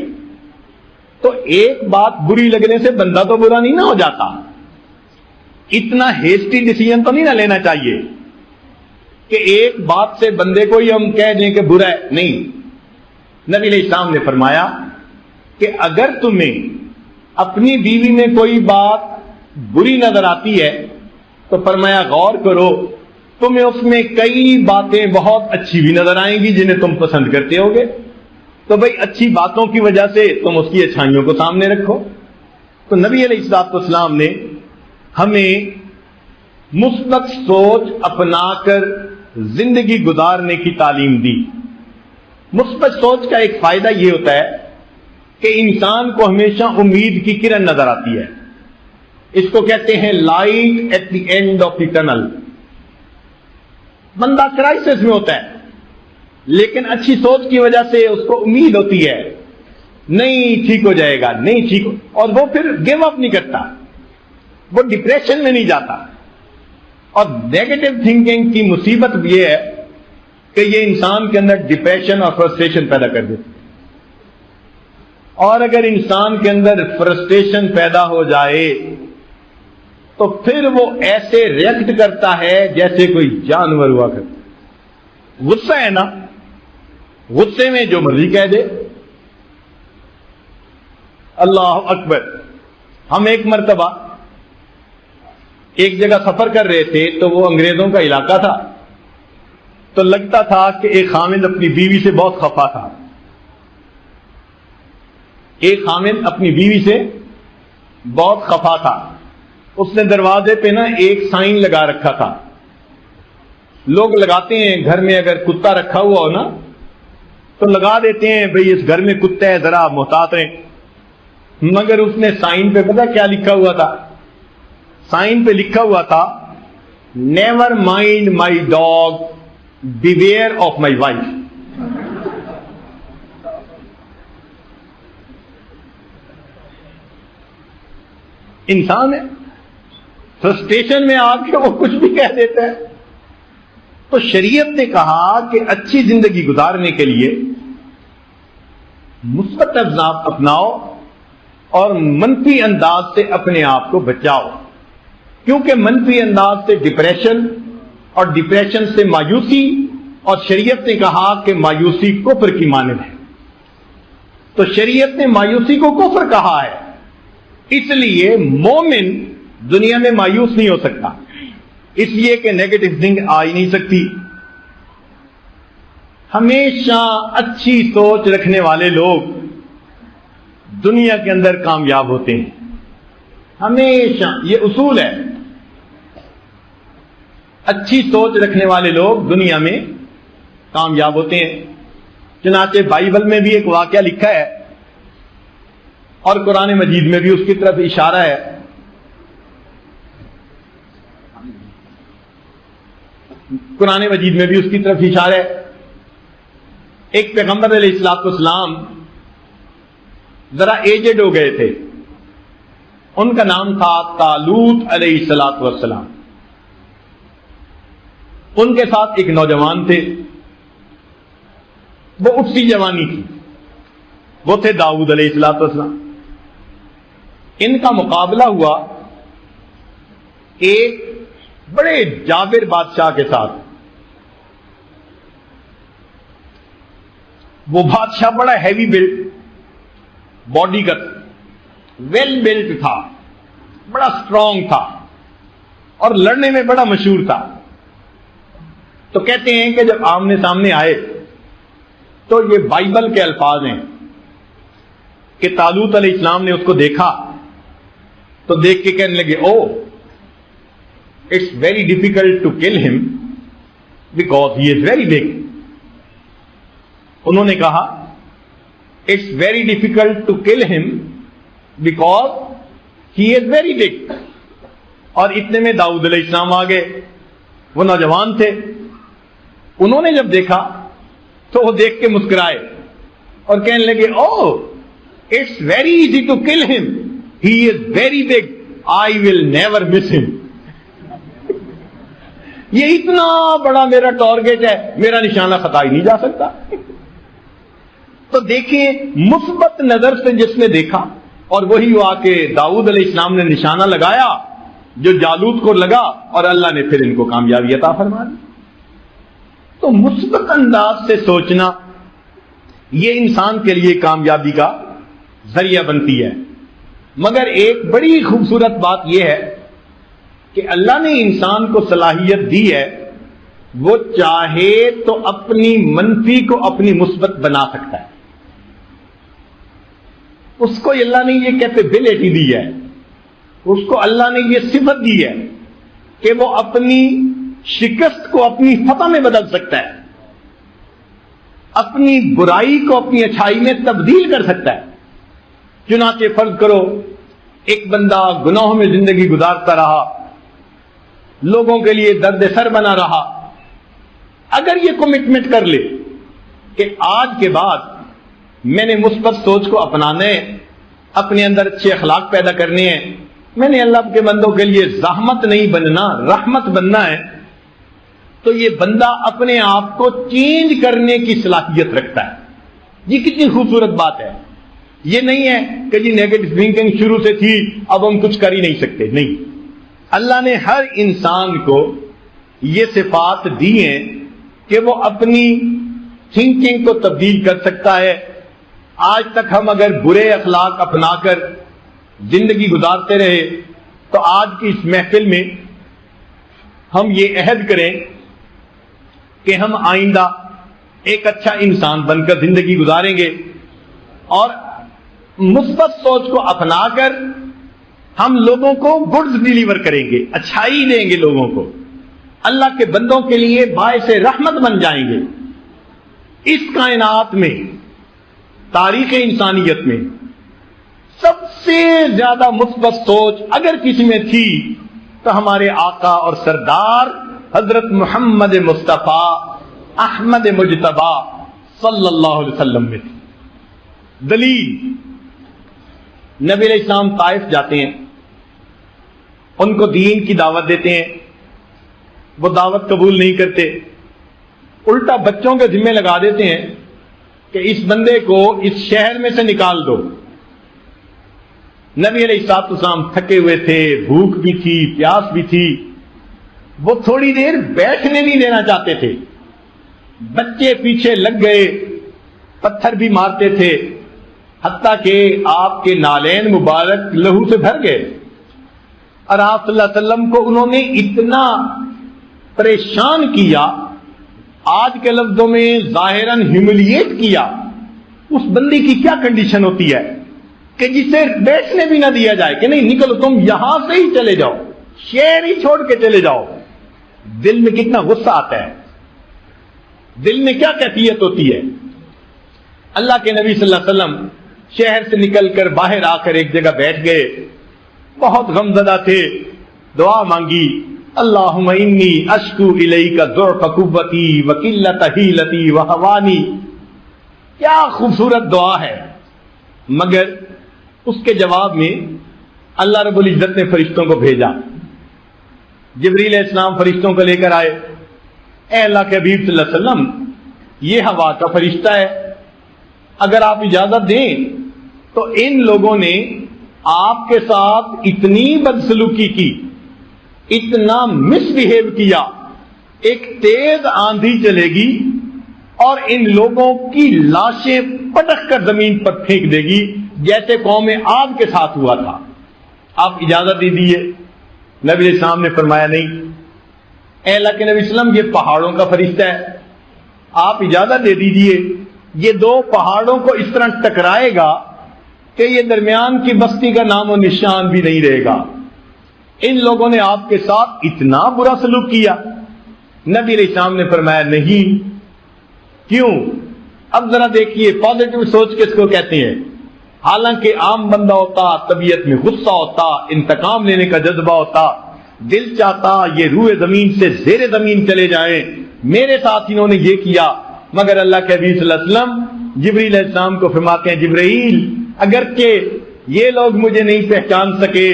[SPEAKER 2] تو ایک بات بری لگنے سے بندہ تو برا نہیں نہ ہو جاتا، اتنا ہیسٹی ڈیسیژن تو نہیں نہ لینا چاہیے کہ ایک بات سے بندے کو ہی ہم کہہ دیں کہ برا ہے۔ نہیں، نبی علیہ السلام نے فرمایا کہ اگر تمہیں اپنی بیوی میں کوئی بات بری نظر آتی ہے تو فرمایا غور کرو، تمہیں اس میں کئی باتیں بہت اچھی بھی نظر آئیں گی جنہیں تم پسند کرتے ہوگے، تو بھئی اچھی باتوں کی وجہ سے تم اس کی اچھائیوں کو سامنے رکھو۔ تو نبی علیہ الصلوۃ والسلام نے ہمیں مثبت سوچ اپنا کر زندگی گزارنے کی تعلیم دی۔ مثبت سوچ کا ایک فائدہ یہ ہوتا ہے کہ انسان کو ہمیشہ امید کی کرن نظر آتی ہے، اس کو کہتے ہیں light at the end of the tunnel. بندہ کرائسس میں ہوتا ہے لیکن اچھی سوچ کی وجہ سے اس کو امید ہوتی ہے نہیں ٹھیک ہو جائے گا، نہیں ٹھیک ہو، اور وہ پھر گیو اپ نہیں کرتا، وہ ڈپریشن میں نہیں جاتا۔ اور نیگیٹو تھنکنگ کی مصیبت یہ ہے کہ یہ انسان کے اندر ڈپریشن اور فرسٹریشن پیدا کر دیتی ہے، اور اگر انسان کے اندر فرسٹریشن پیدا ہو جائے تو پھر وہ ایسے ریئیکٹ کرتا ہے جیسے کوئی جانور ہوا کرتا۔ غصہ ہے نا، غصے میں جو مرضی کہہ دے۔ اللہ اکبر۔ ہم ایک مرتبہ ایک جگہ سفر کر رہے تھے تو وہ انگریزوں کا علاقہ تھا، تو لگتا تھا کہ ایک خامند اپنی بیوی سے بہت خفا تھا۔ ایک خامند اپنی بیوی سے بہت خفا تھا، اس نے دروازے پہ نا ایک سائن لگا رکھا تھا۔ لوگ لگاتے ہیں گھر میں اگر کتا رکھا ہوا ہو نا تو لگا دیتے ہیں بھئی اس گھر میں کتا ہے ذرا محتاط رہیں، مگر اس نے سائن پہ پتہ کیا لکھا ہوا تھا؟ سائن پہ لکھا ہوا تھا never mind my dog beware of my wife. انسان ہے، فرسٹریشن میں آ کے وہ کچھ بھی کہہ دیتا ہے۔ تو شریعت نے کہا کہ اچھی زندگی گزارنے کے لیے مثبت اذہان اپناؤ اور منفی انداز سے اپنے آپ کو بچاؤ، کیونکہ منفی انداز سے ڈپریشن اور ڈپریشن سے مایوسی، اور شریعت نے کہا کہ مایوسی کفر کی مانند ہے۔ تو شریعت نے مایوسی کو کفر کہا ہے، اس لیے مومن دنیا میں مایوس نہیں ہو سکتا، اس لیے کہ نیگیٹو تھنک آ ہی نہیں سکتی۔ ہمیشہ اچھی سوچ رکھنے والے لوگ دنیا کے اندر کامیاب ہوتے ہیں، ہمیشہ یہ اصول ہے۔ اچھی سوچ رکھنے والے لوگ دنیا میں کامیاب ہوتے ہیں۔ چنانچہ بائبل میں بھی ایک واقعہ لکھا ہے اور قرآن مجید میں بھی اس کی طرف اشارہ ہے۔ قرآن مجید میں بھی اس کی طرف اشارہ ہے۔ ایک پیغمبر علیہ الصلوۃ والسلام ذرا ایجڈ ہو گئے تھے، ان کا نام تھا طالوت علیہ الصلوۃ والسلام۔ ان کے ساتھ ایک نوجوان تھے، وہ اٹھتی جوانی تھی، وہ تھے داؤد علیہ الصلوۃ والسلام۔ ان کا مقابلہ ہوا ایک بڑے جابر بادشاہ کے ساتھ۔ وہ بادشاہ بڑا ہیوی بلڈ، باڈی کا ویل بلٹ تھا، بڑا اسٹرانگ تھا اور لڑنے میں بڑا مشہور تھا. تو کہتے ہیں کہ جب آمنے سامنے آئے تو یہ بائبل کے الفاظ ہیں کہ طالوت علیہ السلام نے اس کو دیکھا تو دیکھ کے کہنے لگے oh it's very difficult to kill him because he is very big. انہوں نے کہا it's very difficult to kill him because he is very big. اور اتنے میں داؤد علیہ السلام آ گئے، وہ نوجوان تھے. انہوں نے جب دیکھا تو وہ دیکھ کے مسکرائے اور کہنے لگے oh it's very easy to kill him, he is very big, I will never miss him. یہ اتنا بڑا میرا ٹارگیٹ ہے، میرا نشانہ خطا ہی نہیں جا سکتا. تو دیکھیں مثبت نظر سے جس نے دیکھا، اور وہی ہوا کہ داؤد علیہ السلام نے نشانہ لگایا جو جالوت کو لگا اور اللہ نے پھر ان کو کامیابی عطا فرما دی. تو مثبت انداز سے سوچنا یہ انسان کے لیے کامیابی کا ذریعہ بنتی ہے. مگر ایک بڑی خوبصورت بات یہ ہے کہ اللہ نے انسان کو صلاحیت دی ہے، وہ چاہے تو اپنی منفی کو اپنی مثبت بنا سکتا ہے. اس کو اللہ نے یہ کیپیبلٹی دی ہے، اس کو اللہ نے یہ صفت دی ہے کہ وہ اپنی شکست کو اپنی فتح میں بدل سکتا ہے، اپنی برائی کو اپنی اچھائی میں تبدیل کر سکتا ہے. چنانچہ فرض کرو ایک بندہ گناہوں میں زندگی گزارتا رہا، لوگوں کے لیے درد سر بنا رہا. اگر یہ کمٹمنٹ کر لے کہ آج کے بعد میں نے مثبت سوچ کو اپنانا ہے، اپنے اندر اچھے اخلاق پیدا کرنے ہیں، میں نے اللہ کے بندوں کے لیے زحمت نہیں بننا رحمت بننا ہے، تو یہ بندہ اپنے آپ کو چینج کرنے کی صلاحیت رکھتا ہے. یہ کتنی خوبصورت بات ہے. یہ نہیں ہے کہ جی نیگیٹو تھنکنگ شروع سے تھی اب ہم کچھ کر ہی نہیں سکتے. نہیں، اللہ نے ہر انسان کو یہ صفات دی ہیں کہ وہ اپنی تھنکنگ کو تبدیل کر سکتا ہے. آج تک ہم اگر برے اخلاق اپنا کر زندگی گزارتے رہے تو آج کی اس محفل میں ہم یہ عہد کریں کہ ہم آئندہ ایک اچھا انسان بن کر زندگی گزاریں گے اور مثبت سوچ کو اپنا کر ہم لوگوں کو گڈز ڈیلیور کریں گے، اچھائی دیں گے لوگوں کو، اللہ کے بندوں کے لیے باعث رحمت بن جائیں گے. اس کائنات میں تاریخ انسانیت میں سب سے زیادہ مثبت سوچ اگر کسی میں تھی تو ہمارے آقا اور سردار حضرت محمد مصطفیٰ احمد مجتبی صلی اللہ علیہ وسلم میں تھی. دلیل، نبی علیہ السلام طائف جاتے ہیں، ان کو دین کی دعوت دیتے ہیں، وہ دعوت قبول نہیں کرتے، الٹا بچوں کے ذمہ لگا دیتے ہیں کہ اس بندے کو اس شہر میں سے نکال دو. نبی علیہ السلام تھکے ہوئے تھے، بھوک بھی تھی، پیاس بھی تھی، وہ تھوڑی دیر بیٹھنے نہیں دینا چاہتے تھے. بچے پیچھے لگ گئے، پتھر بھی مارتے تھے، حتیٰ کہ آپ کے نالین مبارک لہو سے بھر گئے. اور آپ صلی اللہ علیہ وسلم کو انہوں نے اتنا پریشان کیا، آج کے لفظوں میں ظاہراً ہیوملیٹ کیا. اس بندے کی کیا کنڈیشن ہوتی ہے کہ جسے بیٹھنے بھی نہ دیا جائے کہ نہیں نکلو، تم یہاں سے ہی چلے جاؤ، شہر ہی چھوڑ کے چلے جاؤ. دل میں کتنا غصہ آتا ہے، دل میں کیا کیفیت ہوتی ہے. اللہ کے نبی صلی اللہ علیہ وسلم شہر سے نکل کر باہر آ کر ایک جگہ بیٹھ گئے، بہت غمزدہ تھے، دعا مانگی، اللہم انی اشکو الیک ضعف قوتی وقلت حیلتی وہوانی. کیا خوبصورت دعا ہے. مگر اس کے جواب میں اللہ رب العزت نے فرشتوں کو بھیجا. جبریل علیہ السلام فرشتوں کو لے کر آئے. اے اللہ کے حبیب صلی اللہ علیہ وسلم، یہ ہوا کا فرشتہ ہے، اگر آپ اجازت دیں تو ان لوگوں نے آپ کے ساتھ اتنی بدسلوکی کی، اتنا مس بہیو کیا، ایک تیز آندھی چلے گی اور ان لوگوں کی لاشیں پٹک کر زمین پر پھینک دے گی، جیسے قوم عاد کے ساتھ ہوا تھا. آپ اجازت دے دیجیے. نبی علیہ السلام نے فرمایا نہیں. اے اللہ کے نبی صلی اللہ علیہ وسلم، یہ پہاڑوں کا فرشتہ ہے، آپ اجازت دے دیجیے. یہ دو پہاڑوں کو اس طرح ٹکرائے گا کہ یہ درمیان کی بستی کا نام و نشان بھی نہیں رہے گا. ان لوگوں نے آپ کے ساتھ اتنا برا سلوک کیا. نبی علیہ السلام نے فرمایا نہیں. کیوں؟ اب ذرا دیکھیے، پازیٹو سوچ کس کو کہتے ہیں؟ حالانکہ عام بندہ ہوتا طبیعت میں غصہ ہوتا، انتقام لینے کا جذبہ ہوتا، دل چاہتا یہ روح زمین سے زیر زمین چلے جائیں. میرے ساتھ انہوں نے یہ کیا. مگر اللہ کے حبیب صلی اللہ علیہ وسلم جبریل علیہ السلام کو فرماتے ہیں، جبرائیل اگرچہ یہ لوگ مجھے نہیں پہچان سکے،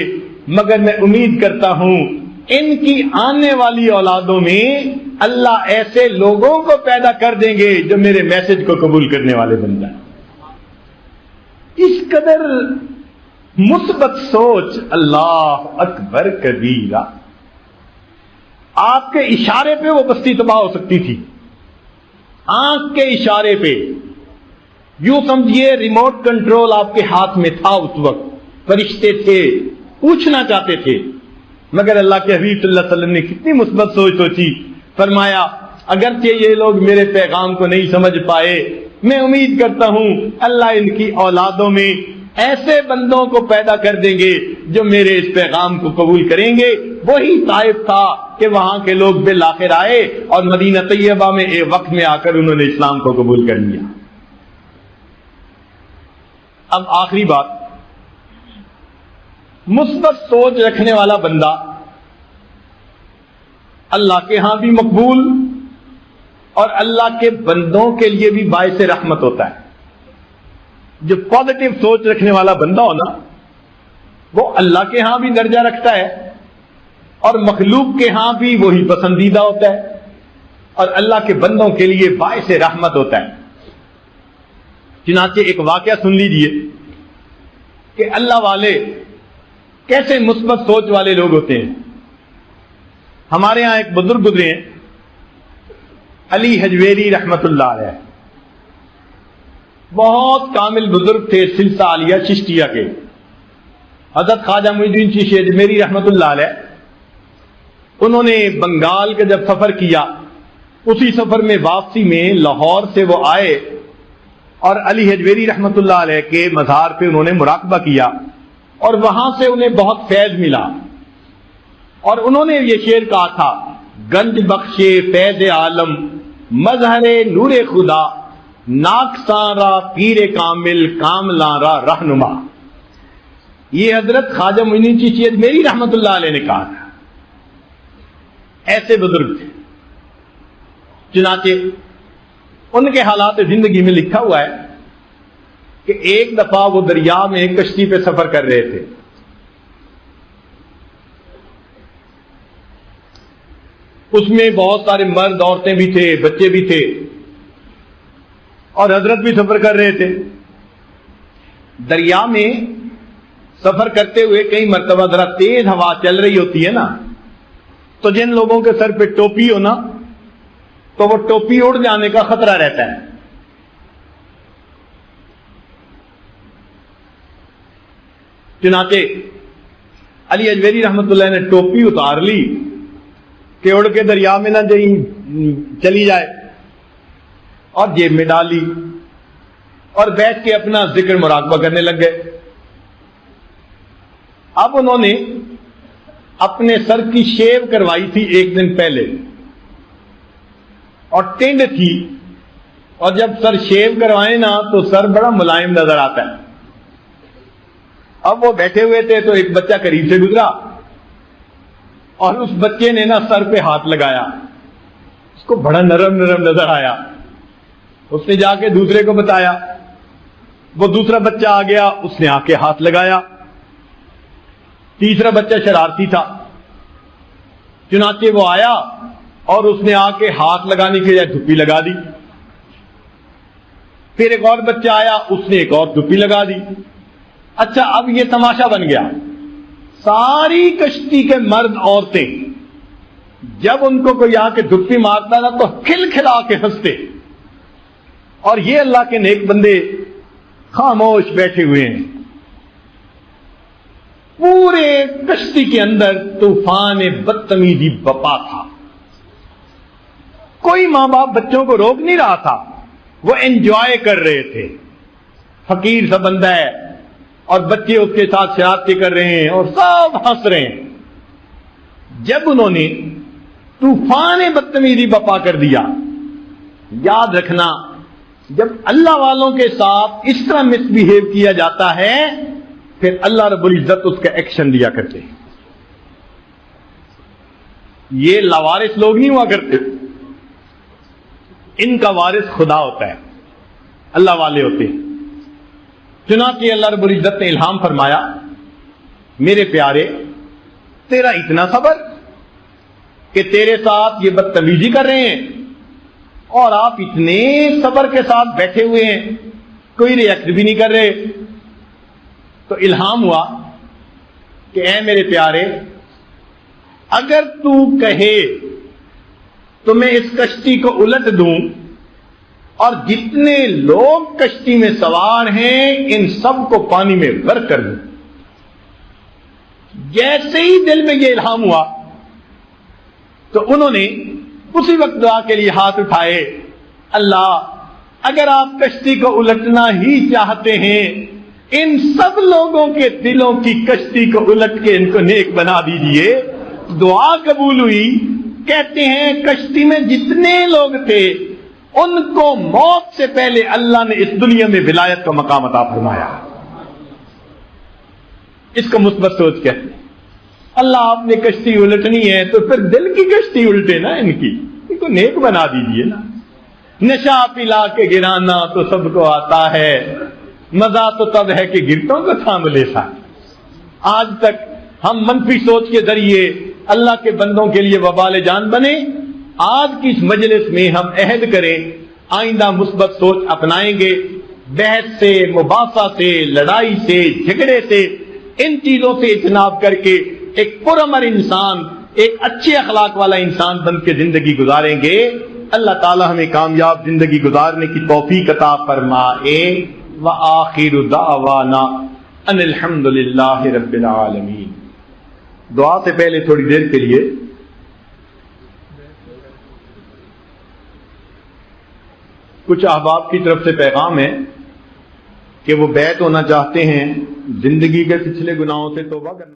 [SPEAKER 2] مگر میں امید کرتا ہوں ان کی آنے والی اولادوں میں اللہ ایسے لوگوں کو پیدا کر دیں گے جو میرے میسج کو قبول کرنے والے بن جائیں. اس قدر مثبت سوچ. اللہ اکبر کبیرہ. آپ کے اشارے پہ وہ بستی تباہ ہو سکتی تھی، آنکھ کے اشارے پہ. یوں سمجھیے ریموٹ کنٹرول آپ کے ہاتھ میں تھا اس وقت. فرشتے تھے، پوچھنا چاہتے تھے. مگر اللہ کے حبیب صلی اللہ علیہ وسلم نے کتنی مثبت سوچ سوچی. فرمایا اگرچہ یہ لوگ میرے پیغام کو نہیں سمجھ پائے، میں امید کرتا ہوں اللہ ان کی اولادوں میں ایسے بندوں کو پیدا کر دیں گے جو میرے اس پیغام کو قبول کریں گے. وہی طائف تھا کہ وہاں کے لوگ بالآخر آئے اور مدینہ طیبہ میں ایک وقت میں آ کر انہوں نے اسلام کو قبول کر لیا. اب آخری بات، مثبت سوچ رکھنے والا بندہ اللہ کے ہاں بھی مقبول اور اللہ کے بندوں کے لیے بھی باعث رحمت ہوتا ہے. جو پازیٹو سوچ رکھنے والا بندہ ہونا وہ اللہ کے ہاں بھی درجہ رکھتا ہے اور مخلوق کے ہاں بھی وہی پسندیدہ ہوتا ہے اور اللہ کے بندوں کے لیے باعث رحمت ہوتا ہے. چنانچہ ایک واقعہ سن لیجئے کہ اللہ والے کیسے مثبت سوچ والے لوگ ہوتے ہیں. ہمارے ہاں ایک بزرگ گزرے ہیں، علی حجویری رحمت اللہ علیہ. بہت کامل بزرگ تھے، سلسلہ عالیہ چشتیہ کے. حضرت خواجہ معین الدین چشتی اجمیری رحمت اللہ علیہ، انہوں نے بنگال کا جب سفر کیا، اسی سفر میں واپسی میں لاہور سے وہ آئے اور علی حجویری رحمت اللہ علیہ کے مزار پہ انہوں نے مراقبہ کیا اور وہاں سے انہیں بہت فیض ملا. اور انہوں نے یہ شعر کہا تھا، گنج بخشے فیض عالم مظہر نور خدا، ناکساں را پیر کامل کاملاں را رہنما. یہ حضرت خواجہ معین الدین چشتی اجمیری رحمت اللہ علیہ نے کہا تھا. ایسے بزرگ تھے. چنانچہ ان کے حالات زندگی میں لکھا ہوا ہے کہ ایک دفعہ وہ دریا میں کشتی پہ سفر کر رہے تھے. اس میں بہت سارے مرد عورتیں بھی تھے، بچے بھی تھے اور حضرت بھی سفر کر رہے تھے. دریا میں سفر کرتے ہوئے کئی مرتبہ ذرا تیز ہوا چل رہی ہوتی ہے نا، تو جن لوگوں کے سر پہ ٹوپی ہو نا تو وہ ٹوپی اڑ جانے کا خطرہ رہتا ہے. چنانچہ علی اجمیری رحمت اللہ نے ٹوپی اتار لی کہ اڑ کے دریا میں نہ چلی جائے اور جیب میں ڈالی اور بیٹھ کے اپنا ذکر مراقبہ کرنے لگ گئے. اب انہوں نے اپنے سر کی شیو کروائی تھی ایک دن پہلے اور ٹینڈ تھی، اور جب سر شیو کروائے نا تو سر بڑا ملائم نظر آتا ہے. اب وہ بیٹھے ہوئے تھے تو ایک بچہ قریب سے گزرا اور اس بچے نے نا سر پہ ہاتھ لگایا. اس کو بڑا نرم نرم نظر آیا. اس نے جا کے دوسرے کو بتایا، وہ دوسرا بچہ آ گیا، اس نے آ کے ہاتھ لگایا. تیسرا بچہ شرارتی تھا، چنانچہ وہ آیا اور اس نے آ کے ہاتھ لگانے کے لیے دھپی لگا دی. پھر ایک اور بچہ آیا، اس نے ایک اور دھپی لگا دی. اچھا اب یہ تماشا بن گیا. ساری کشتی کے مرد عورتیں جب ان کو کوئی آ کے دھپی مارتا نا تو کھل کھلا کے ہنستے. اور یہ اللہ کے نیک بندے خاموش بیٹھے ہوئے ہیں. پورے کشتی کے اندر طوفان بدتمیزی بپا تھا. کوئی ماں باپ بچوں کو روک نہیں رہا تھا, وہ انجوائے کر رہے تھے. فقیر سا بندہ ہے اور بچے اس کے ساتھ شرارتیں کر رہے ہیں اور سب ہنس رہے ہیں. جب انہوں نے طوفان بدتمیزی بپا کر دیا, یاد رکھنا جب اللہ والوں کے ساتھ اس طرح مس بہیو کیا جاتا ہے پھر اللہ رب العزت اس کا ایکشن لیا کرتے ہیں. یہ لاوارث لوگ نہیں ہوا کرتے, ان کا وارث خدا ہوتا ہے, اللہ والے ہوتے ہیں. چنانچہ اللہ رب العزت نے الہام فرمایا, میرے پیارے تیرا اتنا صبر کہ تیرے ساتھ یہ بدتمیزی کر رہے ہیں اور آپ اتنے صبر کے ساتھ بیٹھے ہوئے ہیں, کوئی ریئیکٹ بھی نہیں کر رہے. تو الہام ہوا کہ اے میرے پیارے اگر تو کہے تو میں اس کشتی کو الٹ دوں اور جتنے لوگ کشتی میں سوار ہیں ان سب کو پانی میں غرق کر دوں. جیسے ہی دل میں یہ الہام ہوا تو انہوں نے اسی وقت دعا کے لیے ہاتھ اٹھائے, اللہ اگر آپ کشتی کو الٹنا ہی چاہتے ہیں ان سب لوگوں کے دلوں کی کشتی کو الٹ کے ان کو نیک بنا دیجئے. دعا قبول ہوئی. کہتے ہیں کشتی میں جتنے لوگ تھے ان کو موت سے پہلے اللہ نے اس دنیا میں ولایت کا مقام عطا فرمایا. اس کو مثبت سوچ کہتے ہیں. اللہ آپ نے کشتی الٹنی ہے تو پھر دل کی کشتی الٹے نا, ان کو نیک بنا دیجئے نا. نشہ پلا کے گرانا تو سب کو آتا ہے, مزہ تو تب ہے کہ گرتوں کو تھام لے سا. آج تک ہم منفی سوچ کے ذریعے اللہ کے بندوں کے لیے وبال جان بنے. آج کی اس مجلس میں ہم عہد کریں آئندہ مثبت سوچ اپنائیں گے. بحث سے, مباحثہ سے, لڑائی سے, جھگڑے سے, ان چیزوں سے اجتناب کر کے ایک پرامن انسان, ایک اچھے اخلاق والا انسان بن کے زندگی گزاریں گے. اللہ تعالی ہمیں کامیاب زندگی گزارنے کی توفیق عطا فرمائے. وآخر دعوانا ان الحمد للہ رب العالمین. دعا سے پہلے تھوڑی دیر کے لیے کچھ احباب کی طرف سے پیغام ہے کہ وہ بیعت ہونا چاہتے ہیں, زندگی کے پچھلے گناہوں سے توبہ کرنا